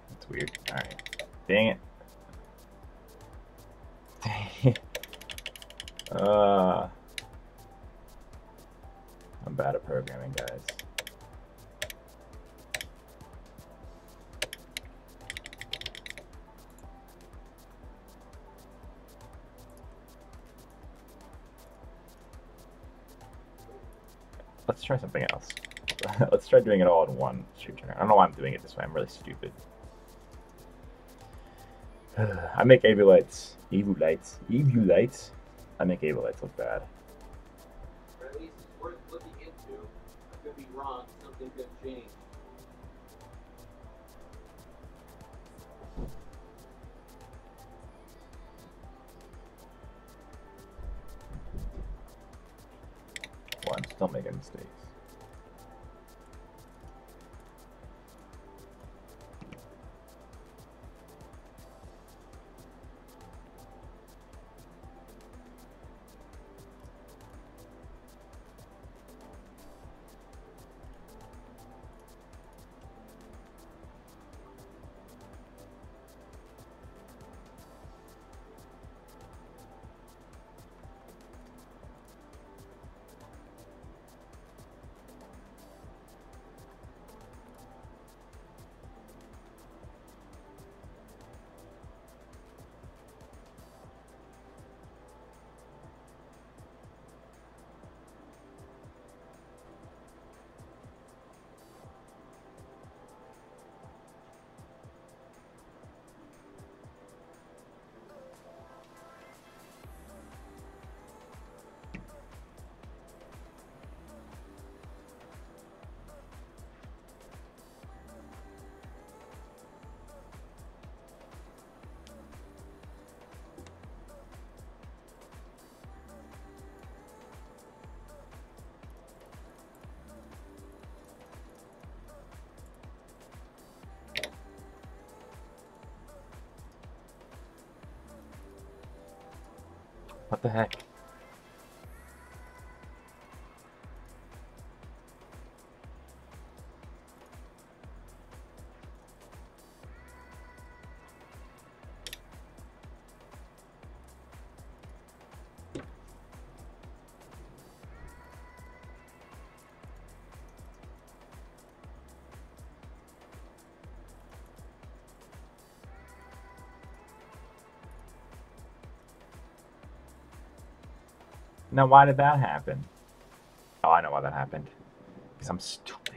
That's weird. Alright. Dang it. Dang it. I'm bad at programming, guys. Let's try something else. Let's try doing it all in one shooter. I don't know why I'm doing it this way. I'm really stupid. I make Avolites. Avolites. I make Avolites look bad. Or at least it's worth looking into. I could be wrong. Something could change. Well, I'm still making mistakes. What the heck? Now, why did that happen? Oh, I know why that happened. Because I'm stupid.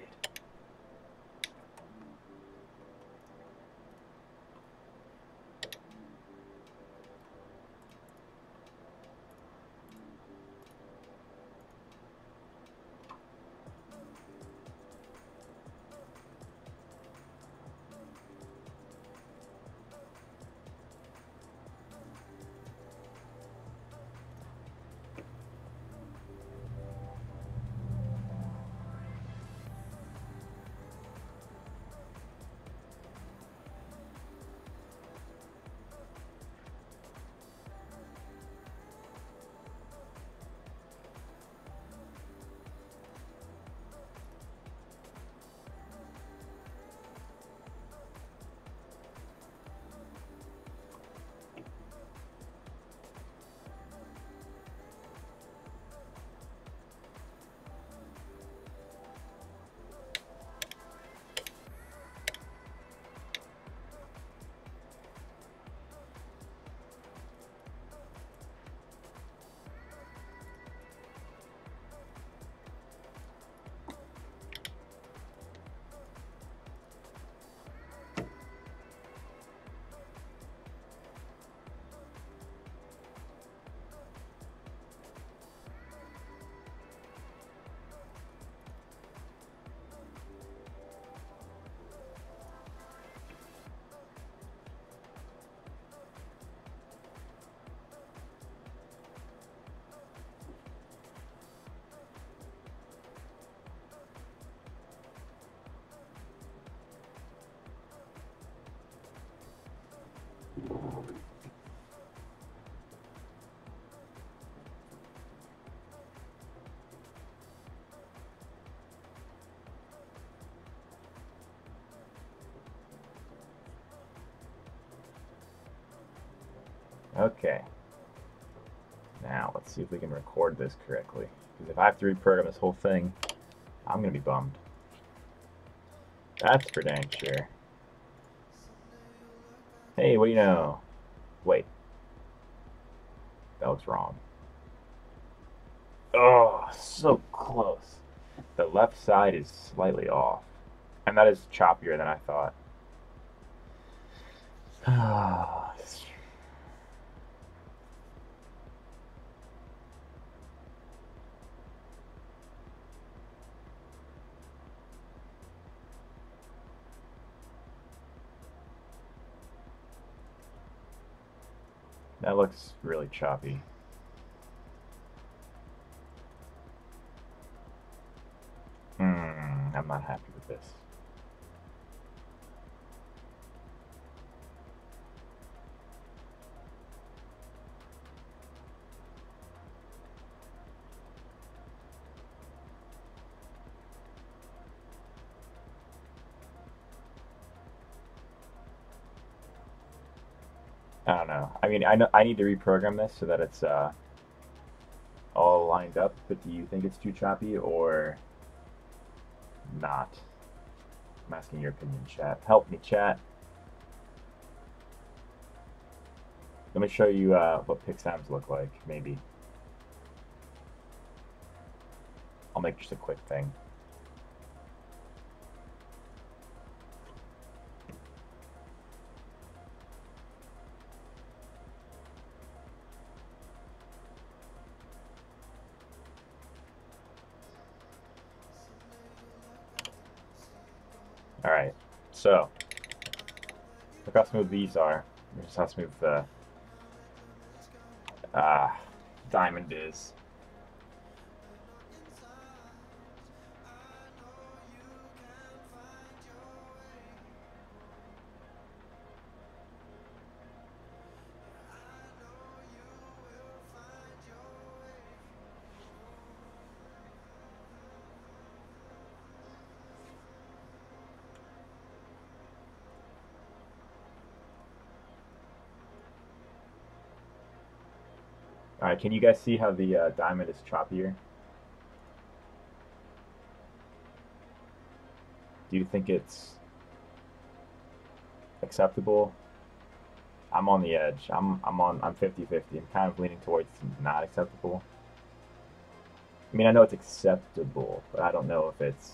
Okay. Now, let's see if we can record this correctly. Because if I have to reprogram this whole thing, I'm going to be bummed. That's for dang sure. Hey, what do you know? Wait. That was wrong. Oh, so close. The left side is slightly off. And that is choppier than I thought. That looks really choppy. I'm not happy with this. I don't know. I mean, I know I need to reprogram this so that it's all lined up, but do you think it's too choppy or not? I'm asking your opinion, chat. Help me, chat. Let me show you what pixams look like, maybe. I'll make just a quick thing. Alright, so look how smooth these are. Here's how smooth the diamond is. Alright, can you guys see how the diamond is choppier? Do you think it's acceptable? I'm on the edge. I'm 50-50. I'm kind of leaning towards not acceptable. I mean, I know it's acceptable, but I don't know if it's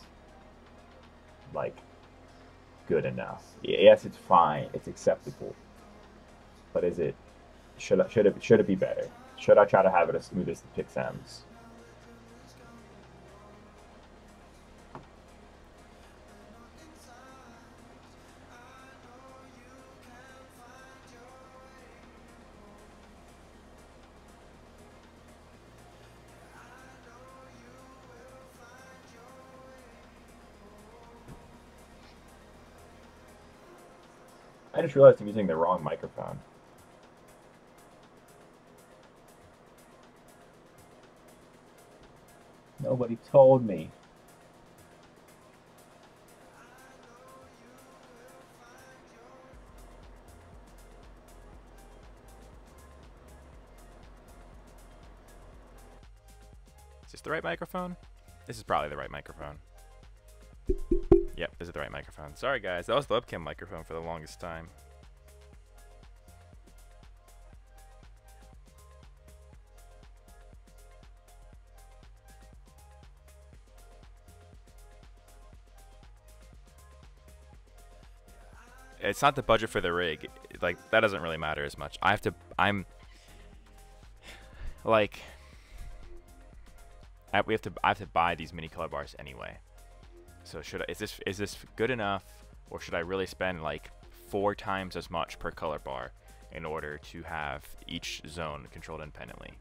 like good enough. Yes, it's fine. It's acceptable. But is it should it be better? Should I try to have it as smooth as the pixams? I just realized I'm using the wrong microphone. Nobody told me. Is this the right microphone? This is probably the right microphone. Yep, this is the right microphone. Sorry guys, that was the webcam microphone for the longest time. It's not the budget for the rig. Like, that doesn't really matter as much. I'm like, I have to buy these mini color bars anyway. So is this good enough, or should I really spend like 4 times as much per color bar in order to have each zone controlled independently?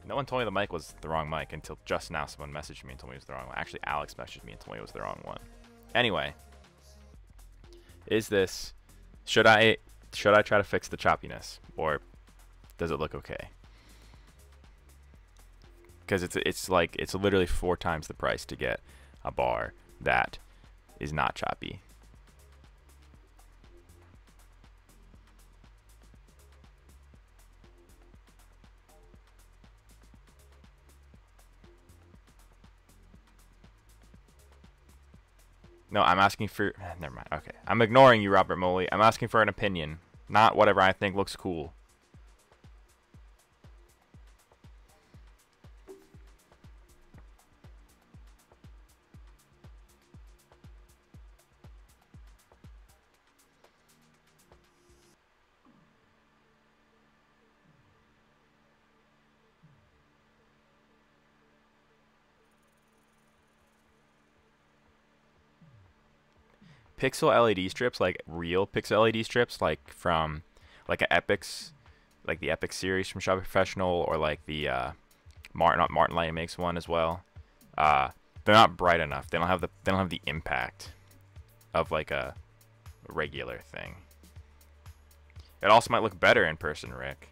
No one told me the mic was the wrong mic until just now. Someone messaged me and told me it was the wrong one. Actually, Alex messaged me and told me it was the wrong one. Anyway, should I try to fix the choppiness, or does it look okay? Because it's literally 4 times the price to get a bar that is not choppy. No, I'm asking for... Never mind. Okay. I'm ignoring you, Robert Moley. I'm asking for an opinion, not whatever I think looks cool. pixel LED strips, like real pixel LED strips, like from like a Epix, like the Epic series from Shop Professional, or like the Martin Light makes one as well. They're not bright enough. They don't have the impact of like a regular thing. It also might look better in person, Rick.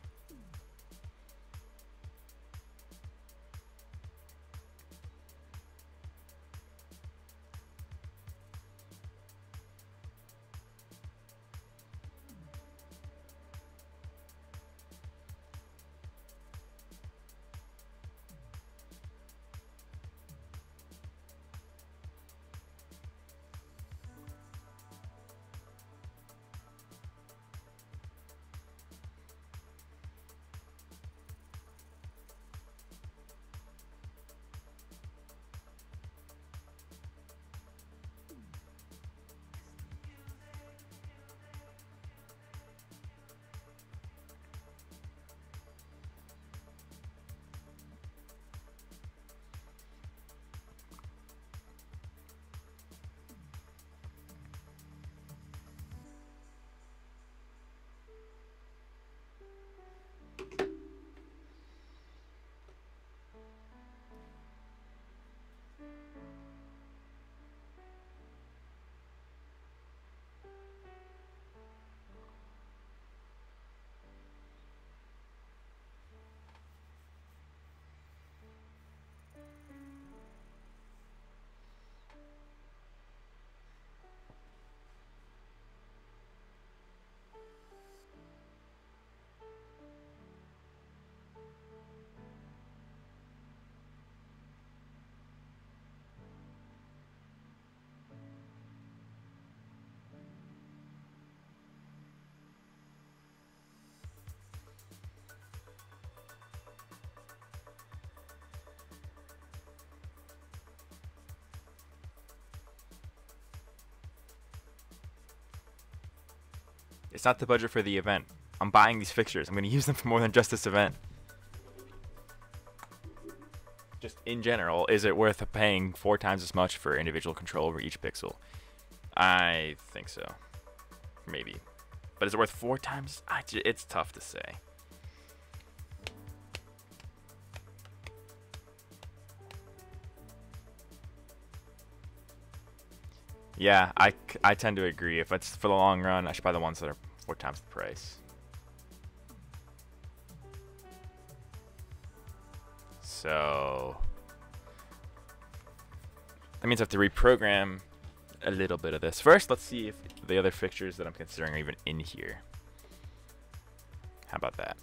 It's not the budget for the event. I'm buying these fixtures. I'm going to use them for more than just this event. Just in general, is it worth paying 4 times as much for individual control over each pixel? I think so. Maybe. But is it worth 4 times? It's tough to say. Yeah, I tend to agree. If it's for the long run, I should buy the ones that are 4 times the price. So that means I have to reprogram a little bit of this. First, let's see if the other fixtures that I'm considering are even in here. How about that?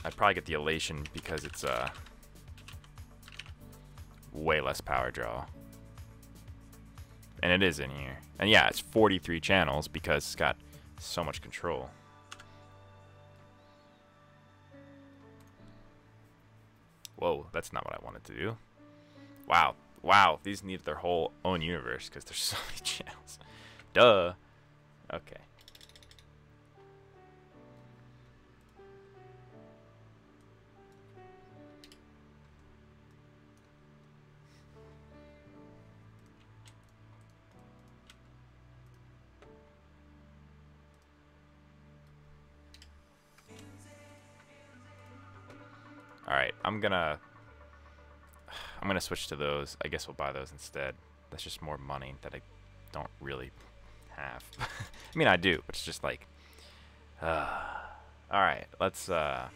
I'd probably get the Elation because it's way less power draw. And it is in here. And yeah, it's 43 channels because it's got so much control. Whoa, that's not what I wanted to do. Wow. Wow, these need their whole own universe because there's so many channels. Duh. Okay. Alright, I'm gonna switch to those. I guess we'll buy those instead. That's just more money that I don't really have. I mean, I do, but it's just like alright, let's do that.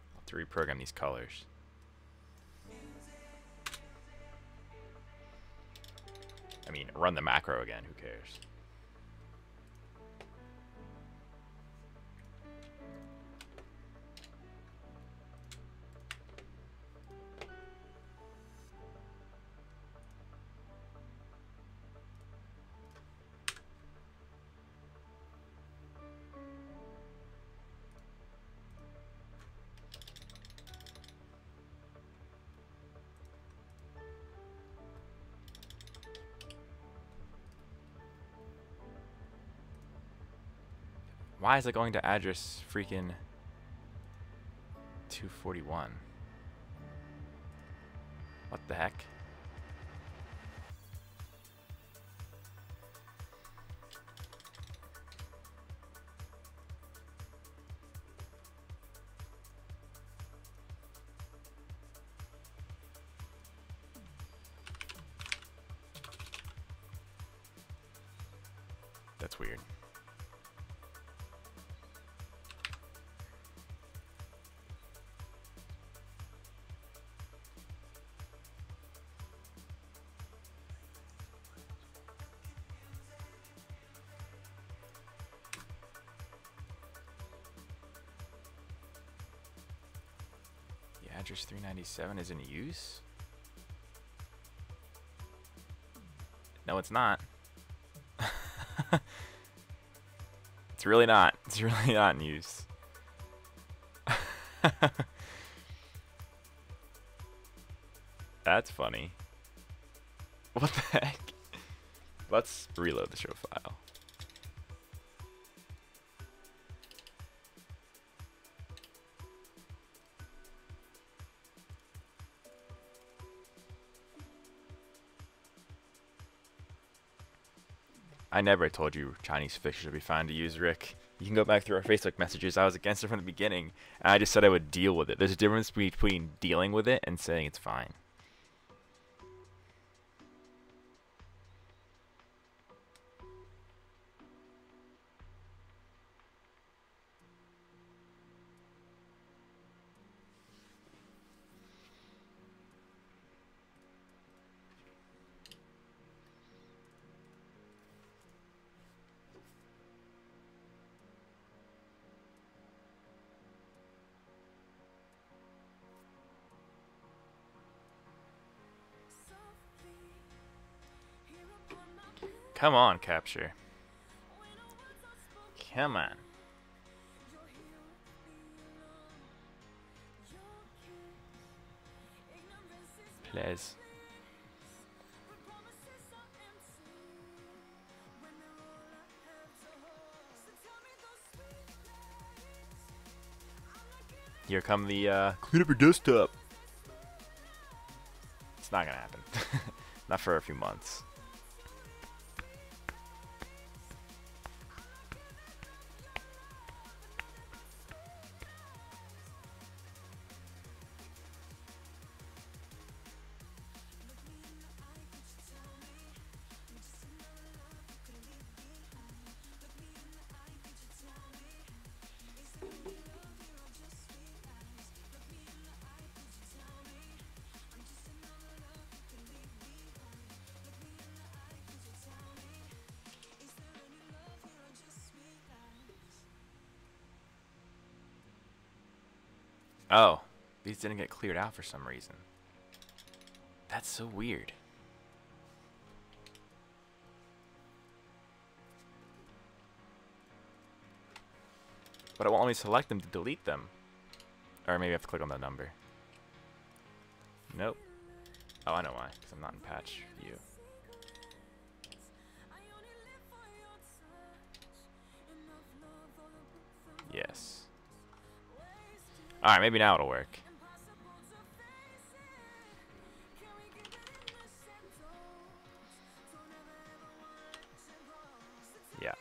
I'll have to reprogram these colors. I mean, run the macro again, who cares? Why is it going to address freaking 241? What the heck? That's weird. The address 397 is in use? No, it's not. It's really not. It's really not in use. That's funny. What the heck? Let's reload the show file. I never told you Chinese fixtures would be fine to use, Rick. You can go back through our Facebook messages. I was against it from the beginning, and I just said I would deal with it. There's a difference between dealing with it and saying it's fine. Come on, capture. Come on. Please. Here come the clean up your desktop. It's not gonna happen. Not for a few months. Oh, these didn't get cleared out for some reason. That's so weird. But it won't let me select them to delete them. Or maybe I have to click on that number. Nope. Oh, I know why. Because I'm not in patch view. Yes. Alright, maybe now it'll work. Yeah.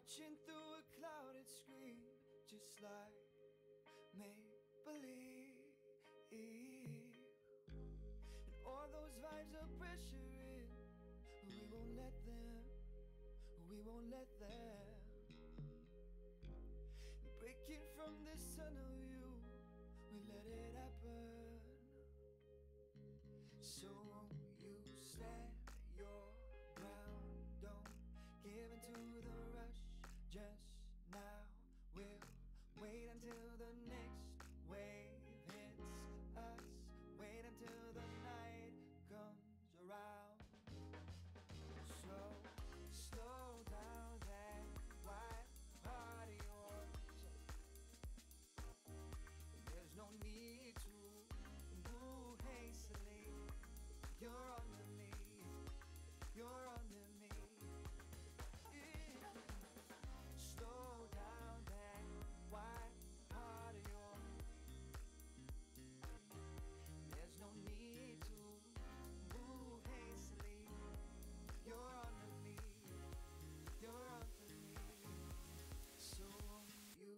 watching through a clouded screen, just like make-believe. And all those vibes are pressuring, we won't let them, we won't let them. Breaking from this tunnel view, we let it happen. So won't you stand your ground, don't give into the rush just now. We'll wait until the next wave hits us, wait until the night comes around. So slow down that white heart of yours. There's no need to move hastily. You're under me, you're under me. Yeah. Slow down that white heart of yours. There's no need to move hastily. You're under me, you're under me. So won't you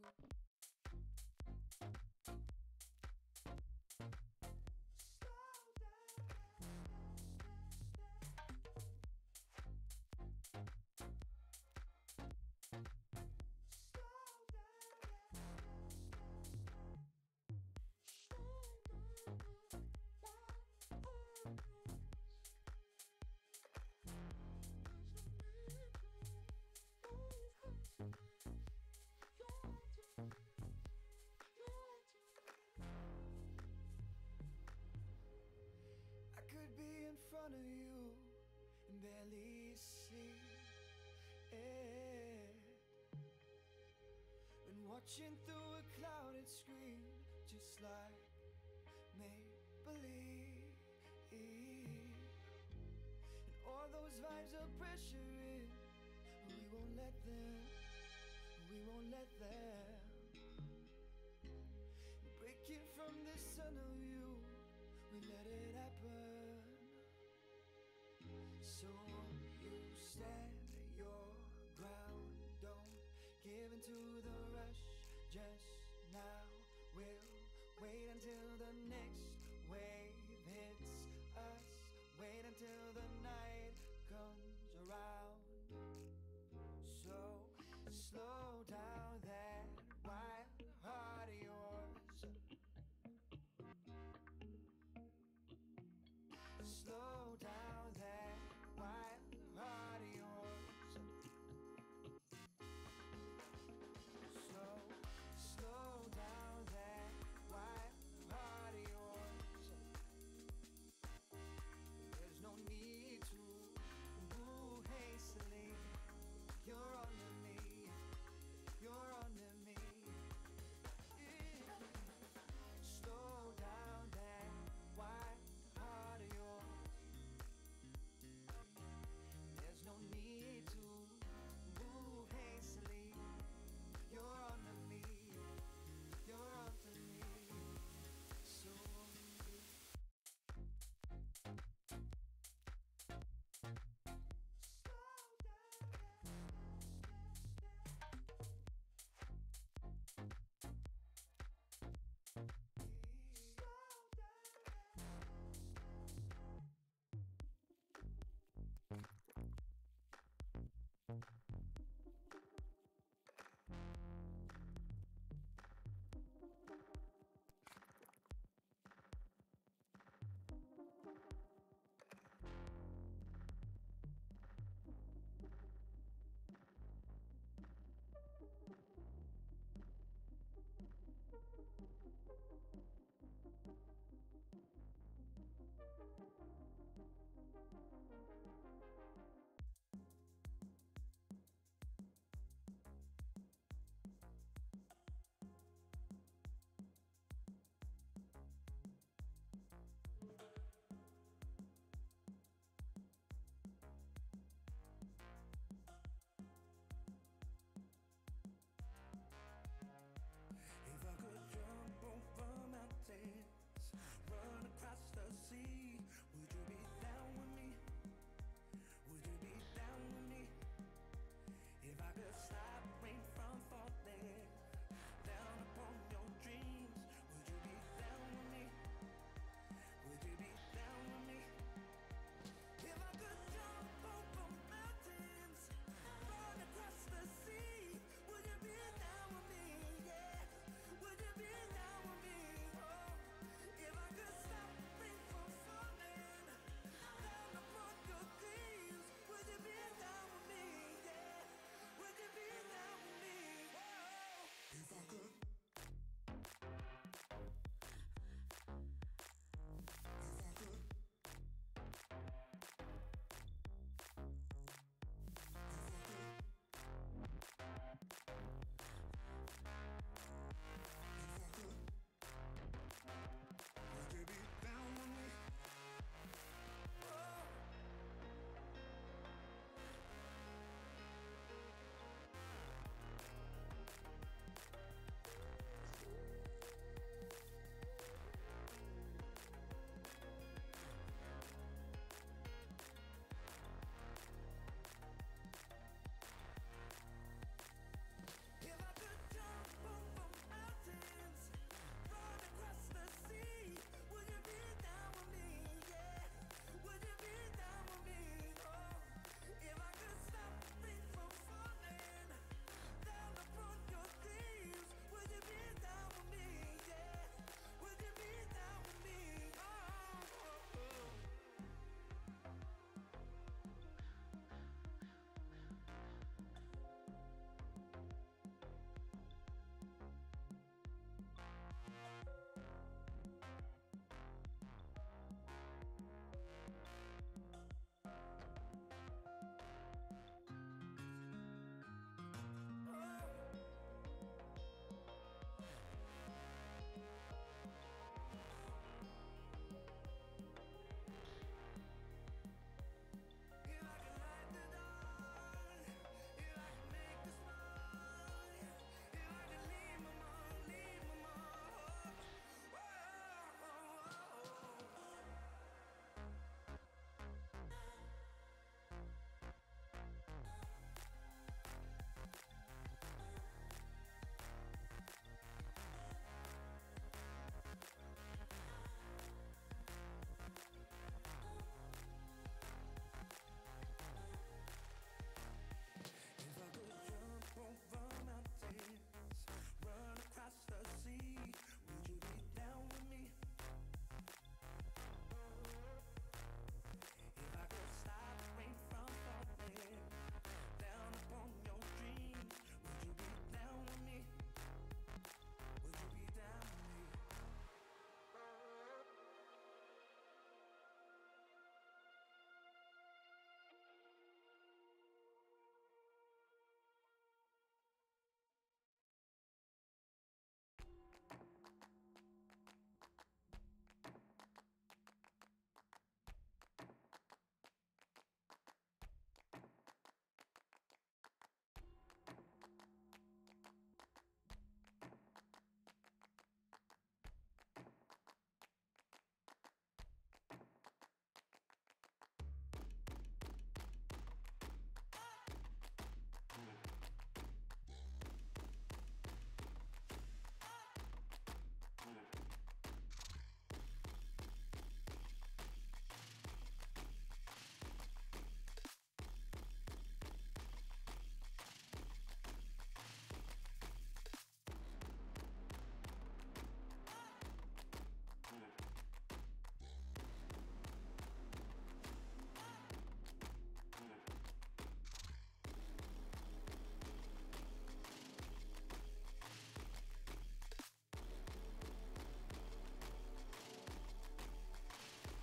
in front of you and barely see it. Been watching through a clouded screen, just like make-believe. And all those vibes are pressuring, we won't let them, we won't let them. Breaking from this tunnel view, we let it happen. So won't you stand your ground, don't give into the rush just now. We'll wait until the next wave hits us, wait until the night comes around. So slow down that wild heart of yours. Slow down that wild heart of yours. Slow down that wild heart of yours.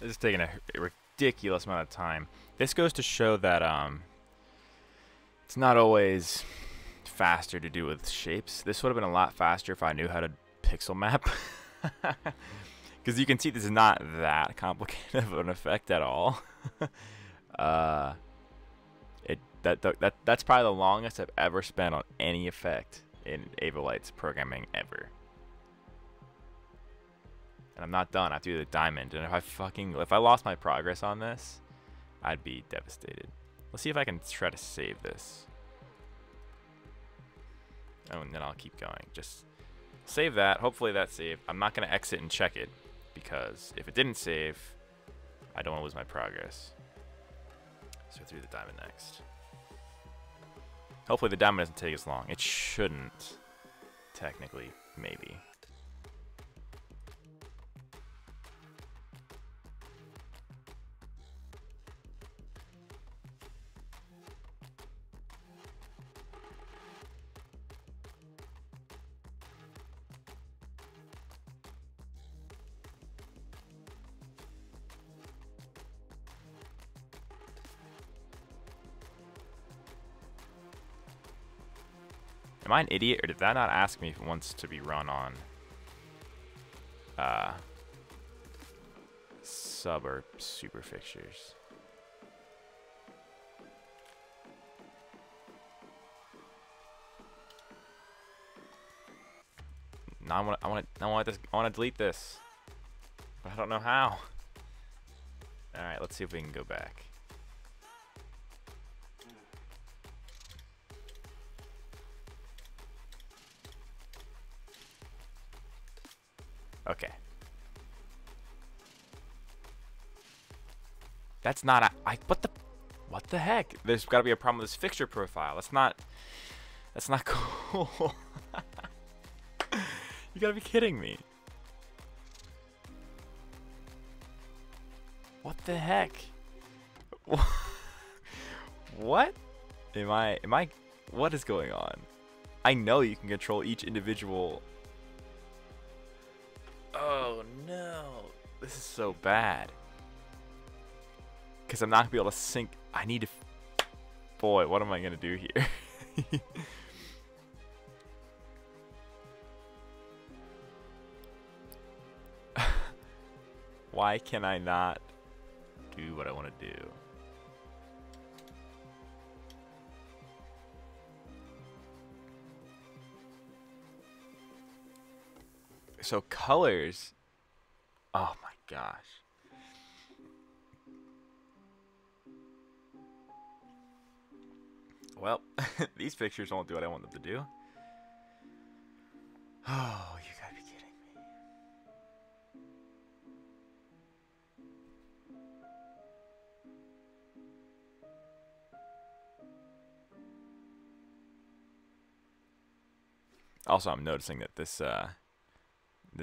This is taking a ridiculous amount of time. This goes to show that it's not always faster to do with shapes. This would have been a lot faster if I knew how to pixel map. Because you can see this is not that complicated of an effect at all. That's probably the longest I've ever spent on any effect in Avolites programming ever. And I'm not done. I have to do the diamond. And if I lost my progress on this, I'd be devastated. Let's see if I can try to save this. Oh, and then I'll keep going. Just save that. Hopefully that's saved. I'm not going to exit and check it, because if it didn't save, I don't want to lose my progress. So through the diamond next. Hopefully the diamond doesn't take as long. It shouldn't, technically, maybe. Am I an idiot, or did that not ask me if it wants to be run on sub or super fixtures? No, I want to delete this, but I don't know how. All right, let's see if we can go back. Okay. That's not what the heck? There's got to be a problem with this fixture profile. That's not cool. You gotta be kidding me. What the heck? What? What is going on? I know you can control each individual. Oh no, this is so bad. Because I'm not gonna be able to sync. I need to. Boy, what am I gonna do here? Why can I not do what I want to do? So colors. Oh my gosh. Well, these pictures won't do what I want them to do. Oh, you gotta be kidding me. Also, I'm noticing that this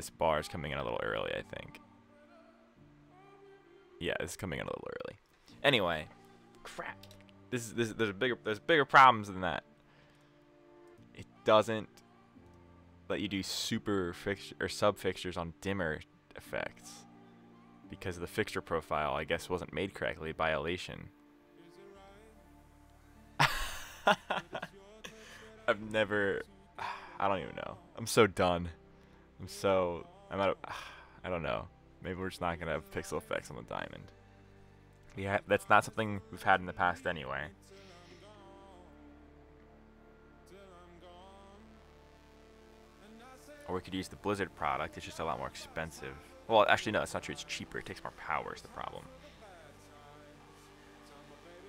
bar is coming in a little early, I think. Yeah, it's coming in a little early. Anyway, crap. There's bigger problems than that. It doesn't let you do super fixture or sub fixtures on dimmer effects because the fixture profile, I guess, wasn't made correctly by Aweseome. I've never. I don't even know. I'm so done. I'm out of, I don't know. Maybe we're just not gonna have pixel effects on the diamond. Yeah, that's not something we've had in the past anyway. Or we could use the Blizzard product. It's just a lot more expensive. Well, actually, no, it's not true. It's cheaper. It takes more power is the problem.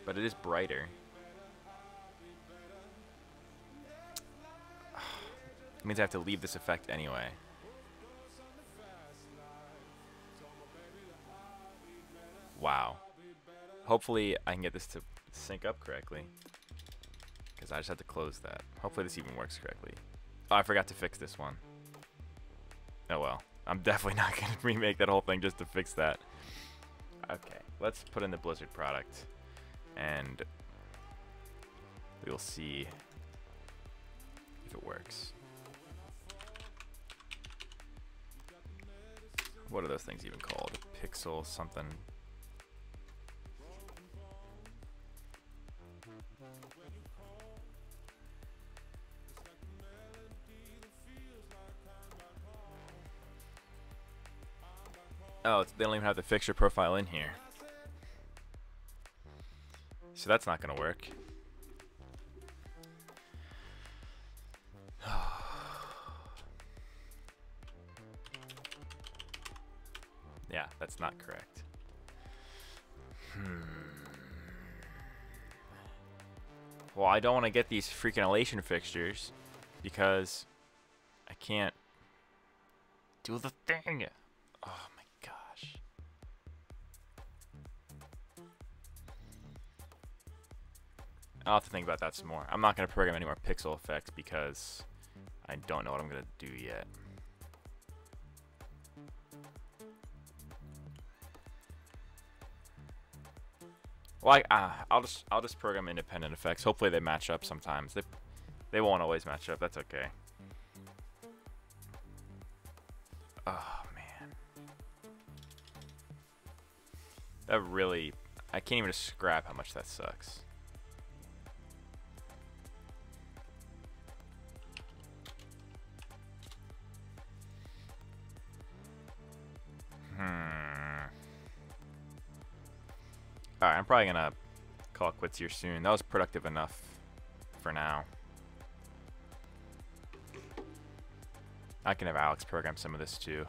But it is brighter. It means I have to leave this effect anyway. Wow. Hopefully I can get this to sync up correctly, because I just have to close that. Hopefully this even works correctly. Oh, I forgot to fix this one. Oh well. I'm definitely not going to remake that whole thing just to fix that. Okay, let's put in the Blizzard product, and we'll see if it works. What are those things even called? Pixel something. Oh, they don't even have the fixture profile in here. So that's not going to work. Yeah, that's not correct. Well, I don't want to get these freaking elation fixtures because I can't do the thing. Oh my gosh. I'll have to think about that some more. I'm not going to program any more pixel effects because I don't know what I'm going to do yet. Well, I'll just program independent effects. Hopefully they match up sometimes. They won't always match up. That's okay. Oh man, that really, I can't even describe how much that sucks. Alright, I'm probably gonna call it quits here soon. That was productive enough for now. I can have Alex program some of this too.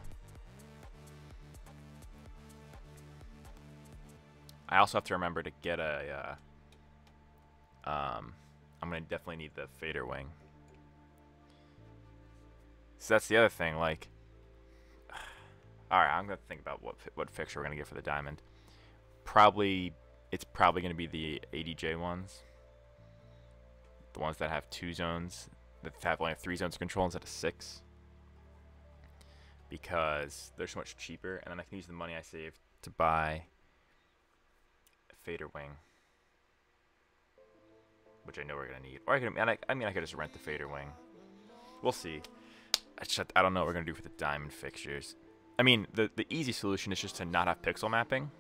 I also have to remember to get a I'm gonna definitely need the fader wing. So that's the other thing, like, alright, I'm gonna think about what fixture we're gonna get for the diamond. It's probably gonna be the ADJ ones. The ones that have 2 zones, that only have 3 zones of control instead of 6. Because they're so much cheaper, and then I can use the money I saved to buy a fader wing, which I know we're gonna need. Or I mean I could just rent the fader wing. We'll see. I don't know what we're gonna do for the diamond fixtures. I mean, the easy solution is just to not have pixel mapping.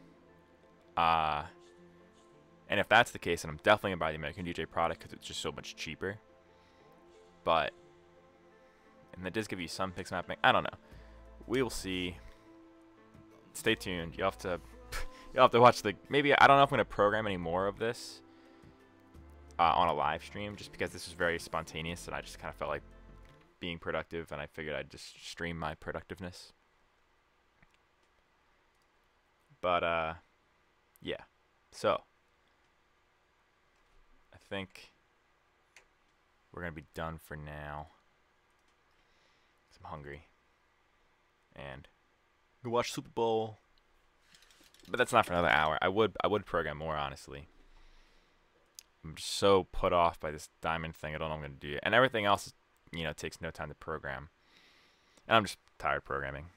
And if that's the case, then I'm definitely gonna buy the American DJ product because it's just so much cheaper. But, and that does give you some pixel mapping. I don't know. We will see. Stay tuned. You'll have to watch the. Maybe I don't know if I'm gonna program any more of this on a live stream, just because this is very spontaneous and I just kind of felt like being productive, and I figured I'd just stream my productiveness. But yeah. So I think we're gonna be done for now. 'Cause I'm hungry. And go watch Super Bowl. But that's not for another hour. I would program more, honestly. I'm just so put off by this diamond thing. I don't know what I'm gonna do. And everything else, you know, takes no time to program. And I'm just tired of programming.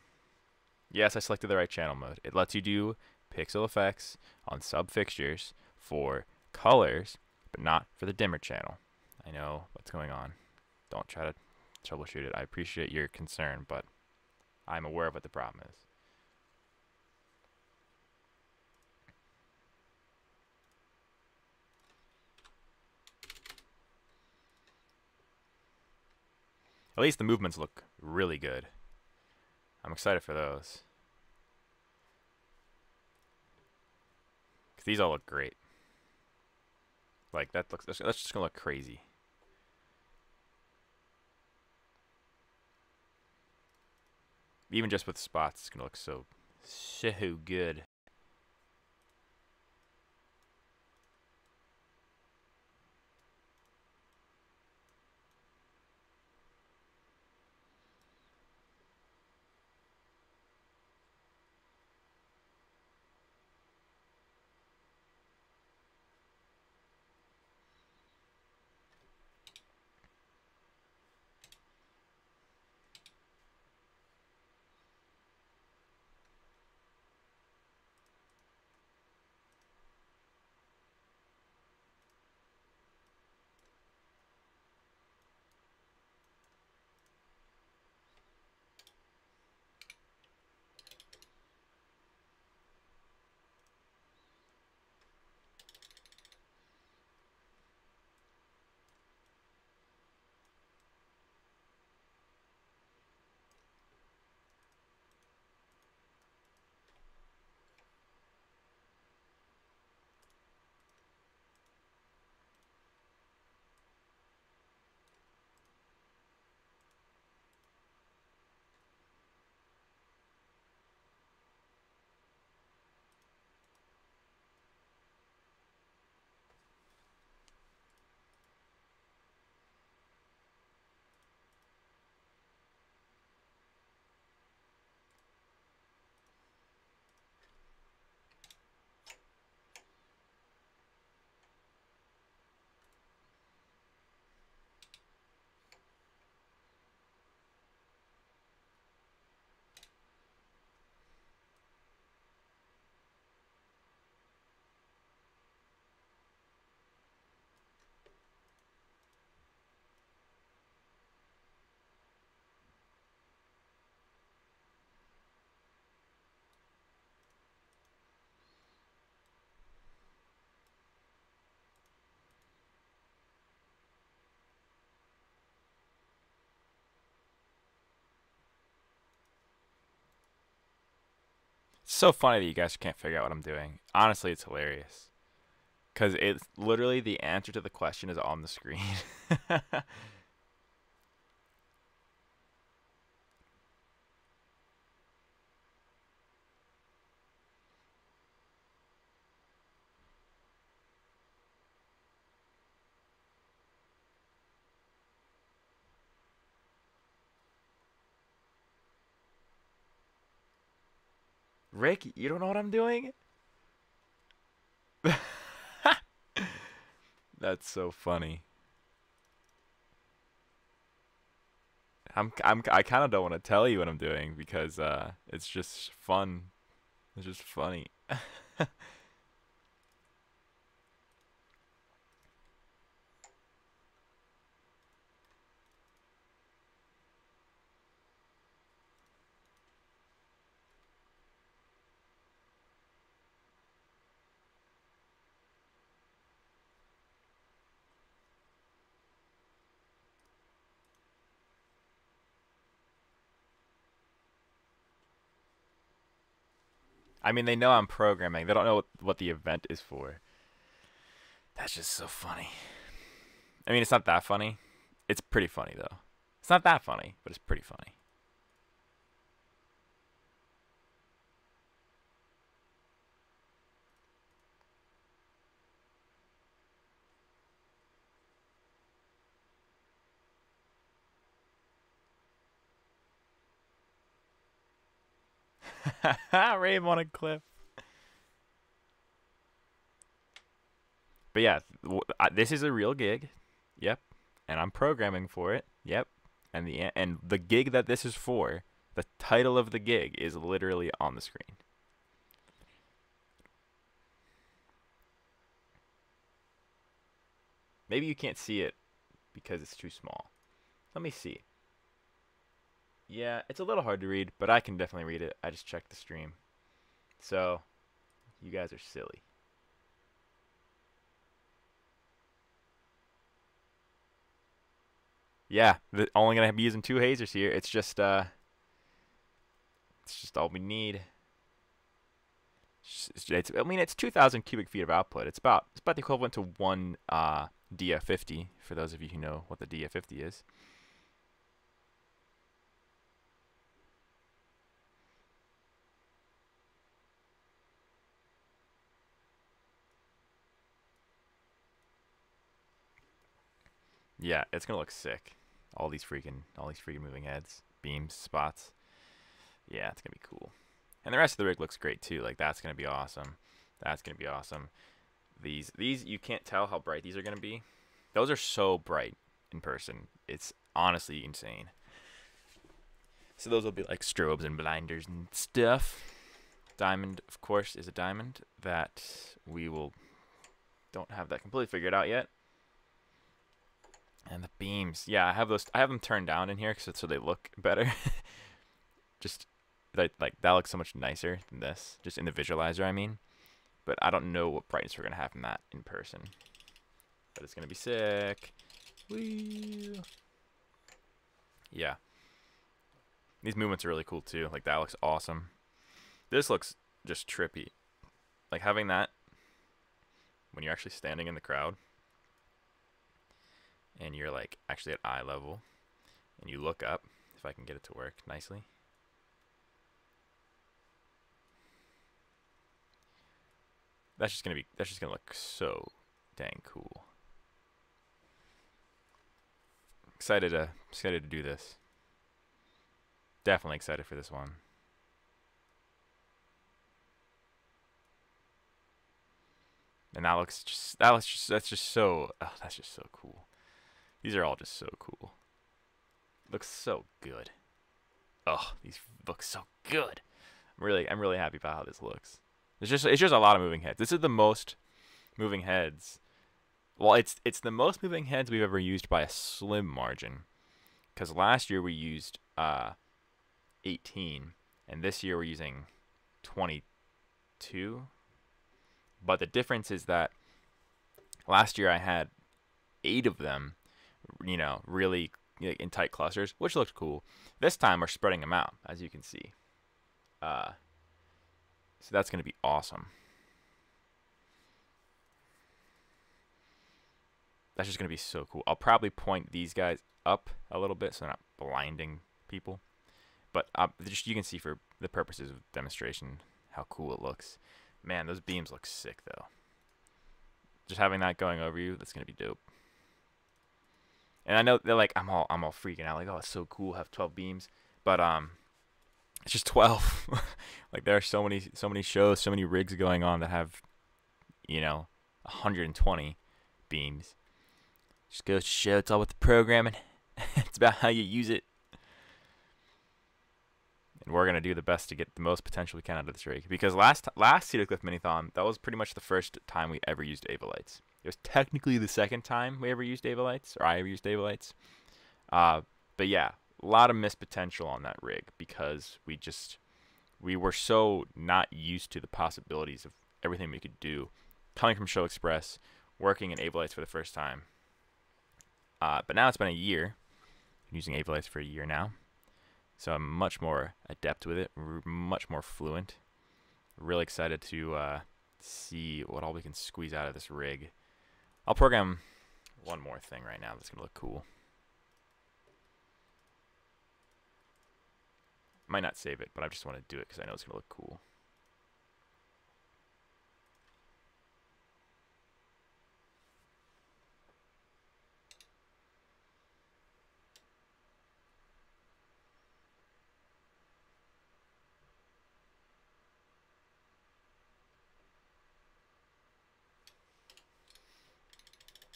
Yes, I selected the right channel mode. It lets you do pixel effects on sub fixtures for colors, but not for the dimmer channel. I know what's going on. Don't try to troubleshoot it. I appreciate your concern, but I'm aware of what the problem is. At least the movements look really good. I'm excited for those. Because these all look great. Like, that's just gonna look crazy. Even just with spots, it's gonna look so good. so funny that you guys can't figure out what I'm doing. Honestly, it's hilarious. Because it's literally the answer to the question is on the screen. Rick, you don't know what I'm doing? That's so funny. I kind of don't want to tell you what I'm doing because it's just fun. It's just funny. I mean, they know I'm programming. They don't know what the event is for. That's just so funny. I mean, it's not that funny. It's pretty funny, though. It's not that funny, but it's pretty funny. Rave on a cliff. But yeah, this is a real gig. Yep. And I'm programming for it. Yep. And the gig that this is for, the title of the gig is literally on the screen. Maybe you can't see it because it's too small. Let me see. Yeah, it's a little hard to read, but I can definitely read it. I just checked the stream. So, you guys are silly. Yeah, only gonna be using 2 hazers here. It's just all we need. I mean, it's 2,000 cubic feet of output. It's about the equivalent to one DF50 for those of you who know what the DF50 is. Yeah, it's gonna look sick. All these freaking moving heads, beams, spots. Yeah, it's gonna be cool. And the rest of the rig looks great too. Like that's gonna be awesome. That's gonna be awesome. These you can't tell how bright these are gonna be. Those are so bright in person. It's honestly insane. So those will be like strobes and blinders and stuff. Diamond, of course, is a diamond that don't have that completely figured out yet. And the beams, yeah, I have them turned down in here so they look better. Just like that looks so much nicer than this, just in the visualizer, I mean. But I don't know what brightness we're gonna have in that in person. But it's gonna be sick. Whee! Yeah. These movements are really cool too. Like that looks awesome. This looks just trippy. Like having that when you're actually standing in the crowd and you're like actually at eye level and you look up, if I can get it to work nicely. That's just gonna look so dang cool. Excited to do this. Definitely excited for this one. And that's just so cool. These are all just so cool. Looks so good. Oh, these look so good. I'm really happy about how this looks. It's just a lot of moving heads. This is the most moving heads. Well, it's the most moving heads we've ever used by a slim margin. Because last year we used 18, and this year we're using 22. But the difference is that last year I had 8 of them, you know, really in tight clusters, which looked cool. This time we're spreading them out, as you can see. So that's going to be awesome. That's just going to be so cool. I'll probably point these guys up a little bit so they're not blinding people. But just you can see for the purposes of demonstration how cool it looks. Man, those beams look sick though. Just having that going over you, that's going to be dope. And I know they're like, I'm all freaking out, like, oh, it's so cool, have 12 beams. But it's just 12. Like there are so many shows, so many rigs going on that have, you know, 120 beams. Just goes to show it's all with the programming. It's about how you use it. And we're gonna do the best to get the most potential we can out of this rig. Because last Cedar Cliff Minithon, that was pretty much the first time we ever used Avolites. It was technically the second time we ever used Avolites, or I ever used Avolites. But yeah, a lot of missed potential on that rig because we were so not used to the possibilities of everything we could do. Coming from ShowXpress, working in Avolites for the first time. But now it's been a year. I'm using Avolites for a year now. So I'm much more adept with it, much more fluent. Really excited to see what all we can squeeze out of this rig. I'll program one more thing right now that's going to look cool. Might not save it, but I just want to do it because I know it's going to look cool.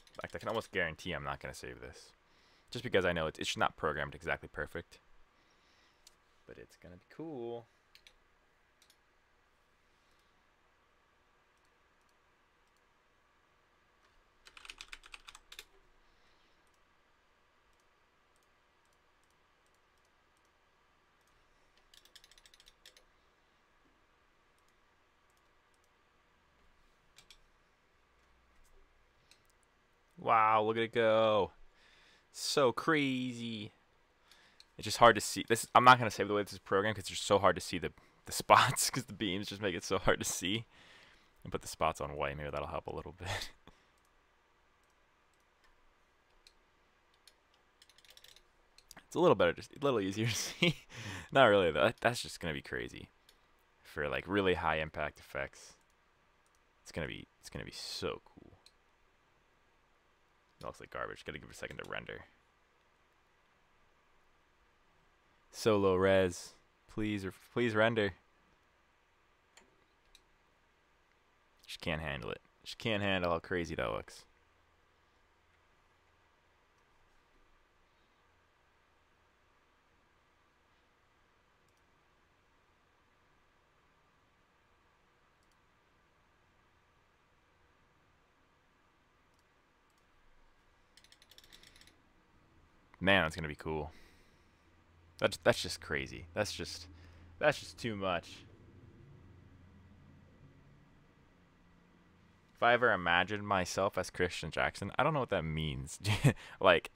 In fact, I can almost guarantee I'm not going to save this. Just because I know it's not programmed exactly perfect. But it's going to be cool. Wow, look at it go. So crazy. It's just hard to see. I'm not going to save the way this is programmed because it's just so hard to see the spots because the beams just make it so hard to see. And put the spots on white. Maybe that'll help a little bit. It's a little better, just a little easier to see. Not really though. That's just going to be crazy. For like really high impact effects. It's going to be so cool. It looks like garbage. Gotta give it a second to render. So low res. Please render. Just can't handle it. Just can't handle how crazy that looks. Man, that's gonna be cool. That's just crazy. That's just too much. If I ever imagined myself as Christian Jackson, I don't know what that means. Like,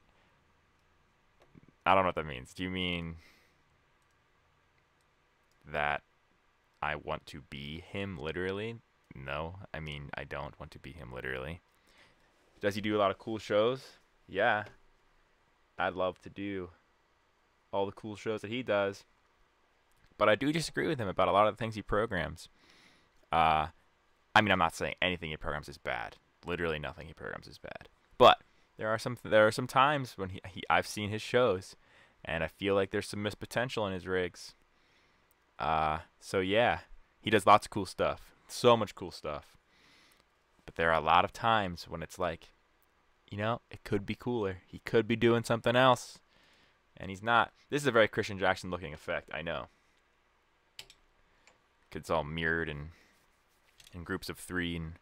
I don't know what that means. Do you mean that I want to be him literally? No, I mean I don't want to be him literally. Does he do a lot of cool shows? Yeah. I'd love to do all the cool shows that he does. But I do disagree with him about a lot of the things he programs. I mean, I'm not saying anything he programs is bad. Literally nothing he programs is bad. But there are some times when I've seen his shows, and I feel like there's some missed potential in his rigs. So yeah, he does lots of cool stuff. So much cool stuff. But there are a lot of times when it's like, you know, it could be cooler. He could be doing something else. And he's not. This is a very Christian Jackson looking effect, I know. It's all mirrored and in groups of 3 and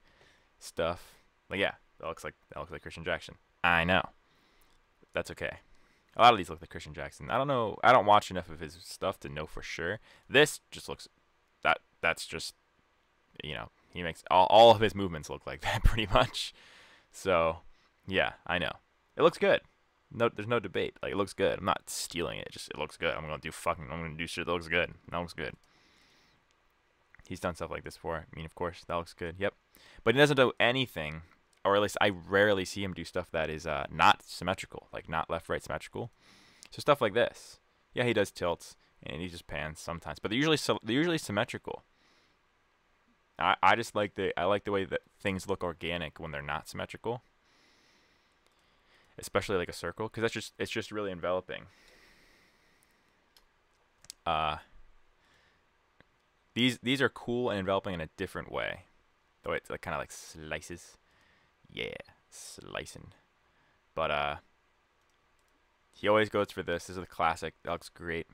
stuff. Like, yeah, that looks like Christian Jackson. I know. That's okay. A lot of these look like Christian Jackson. I don't know. I don't watch enough of his stuff to know for sure. This just looks that's just, you know, he makes all of his movements look like that pretty much. So, yeah, I know. It looks good. No, there's no debate. Like, it looks good. I'm not stealing it. Just, it looks good. I'm gonna do shit that looks good. That looks good. He's done stuff like this before. I mean, of course, that looks good. Yep. But he doesn't do anything, or at least I rarely see him do stuff that is not symmetrical, like not left-right symmetrical. So stuff like this. Yeah, he does tilts, and he just pans sometimes, but they're usually symmetrical. I just like the way that things look organic when they're not symmetrical, especially like a circle, because it's just really enveloping. These are cool and enveloping in a different way, the way it's like kind of like slices. Yeah, slicing. But he always goes for this. This is the classic. That looks great.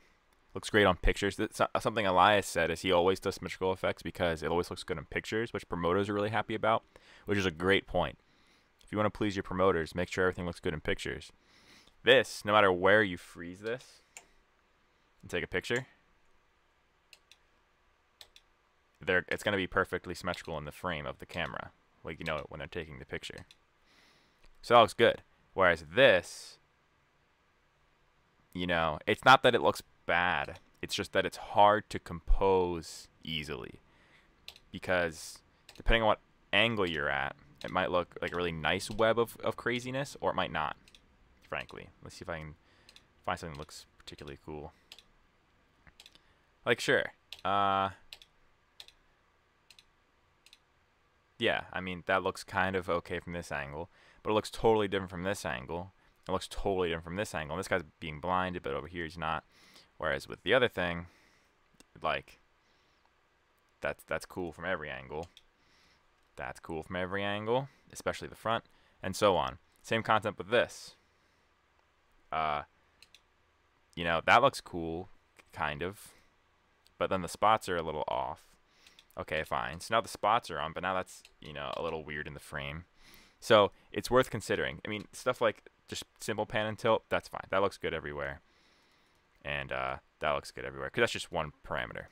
Looks great on pictures. That's something Elias said is he always does symmetrical effects because it always looks good in pictures, which promoters are really happy about, which is a great point. If you want to please your promoters, make sure everything looks good in pictures. This, no matter where you freeze this and take a picture, it's going to be perfectly symmetrical in the frame of the camera. Like, you know it when they're taking the picture. So that looks good. Whereas this, you know, it's not that it looks bad. It's just that it's hard to compose easily. Because depending on what angle you're at, it might look like a really nice web of craziness, or it might not, frankly. Let's see if I can find something that looks particularly cool. Like, sure. Yeah, I mean, that looks kind of okay from this angle, but it looks totally different from this angle. It looks totally different from this angle. And this guy's being blinded, but over here he's not. Whereas with the other thing, like, that's cool from every angle. That's cool from every angle, especially the front, and so on. Same concept with this. You know, that looks cool, kind of, but then the spots are a little off. Okay, fine. So now the spots are on, but now that's, you know, a little weird in the frame. So it's worth considering. I mean, stuff like just simple pan and tilt, that's fine. That looks good everywhere. And that looks good everywhere, because that's just one parameter.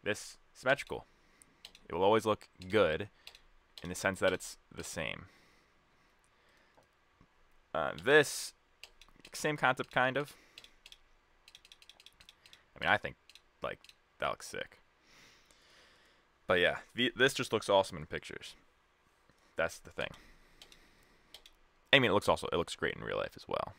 This, symmetrical. It will always look good in the sense that it's the same. This, same concept, kind of. I mean, I think, like, that looks sick. But yeah, this just looks awesome in pictures. That's the thing. I mean, it looks great in real life as well.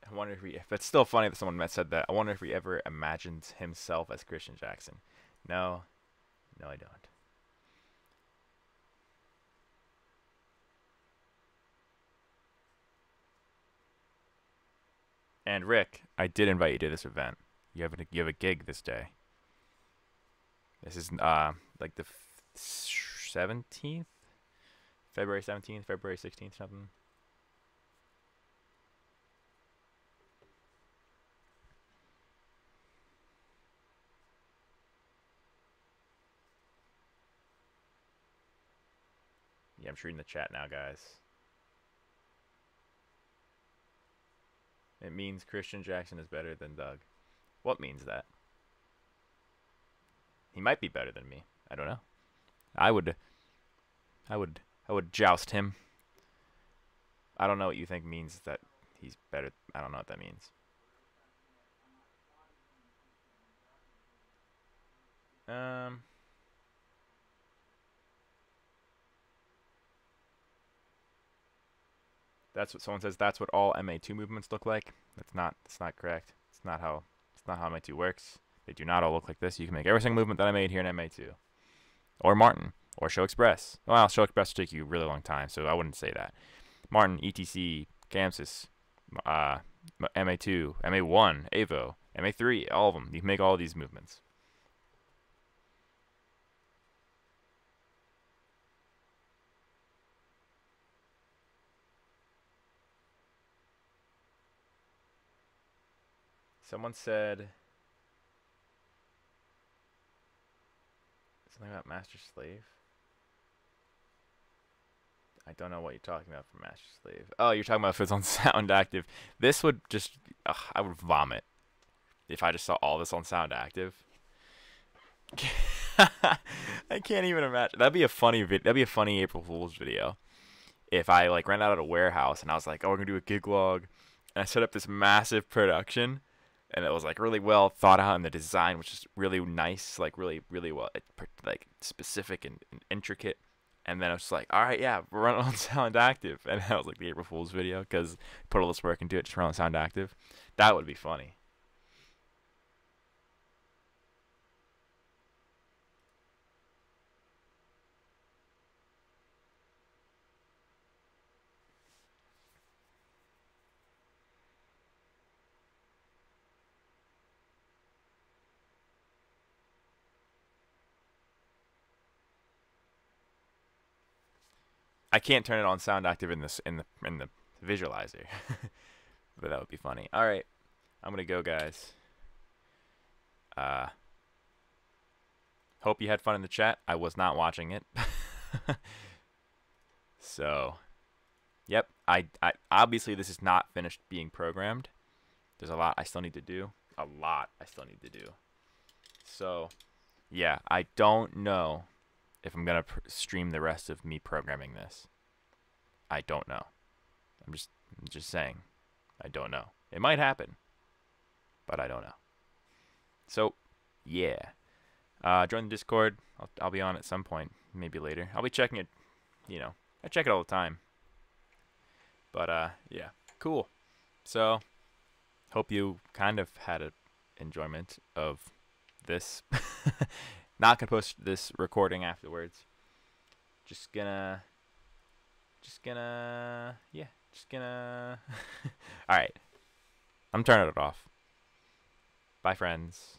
I wonder if it's still funny that someone said that. I wonder if he ever imagines himself as Christian Jackson. No, I don't. And Rick, I did invite you to this event. You have a gig this day. This is like the 17th, February 17th, February 16th, something. Yeah, I'm just reading the chat now, guys. It means Christian Jackson is better than Doug. What means that? He might be better than me. I don't know. I would joust him. I don't know what you think means that he's better. I don't know what that means. That's what someone says. That's what all MA2 movements look like. That's not correct. It's not how MA2 works. They do not all look like this. You can make every single movement that I made here in MA2, or Martin, or ShowXpress. Well, ShowXpress will take you a really long time, so I wouldn't say that. Martin, ETC, Gamsys, MA2, MA1, Avo, MA3, all of them. You can make all of these movements. Someone said something about master slave. I don't know what you're talking about for Master Slave. Oh, you're talking about if it's on sound active. This would just, I would vomit if I just saw all this on sound active. I can't even imagine. That'd be a funny That'd be a funny April Fool's video. If I like ran out of a warehouse and I was like, oh, we're gonna do a gig log, and I set up this massive production, and it was like really well thought out, and the design was just really nice, like really well, like specific and intricate. And then I was like, all right, yeah, we're running on sound active, and that was like the April Fool's video because put all this work into it, just run on sound active. That would be funny. I can't turn it on sound active in the visualizer, but that would be funny. All right, I'm gonna go, guys. Hope you had fun in the chat. I was not watching it, so yep. I obviously this is not finished being programmed. There's a lot I still need to do. So yeah, I don't know if I'm gonna stream the rest of me programming this. I don't know. I'm just saying. I don't know. It might happen, but I don't know. So, yeah. Join the Discord. I'll be on at some point, maybe later. I'll be checking it. You know, I check it all the time. But yeah, cool. So, hope you kind of had an enjoyment of this. Not gonna post this recording afterwards. Just gonna. Alright. I'm turning it off. Bye, friends.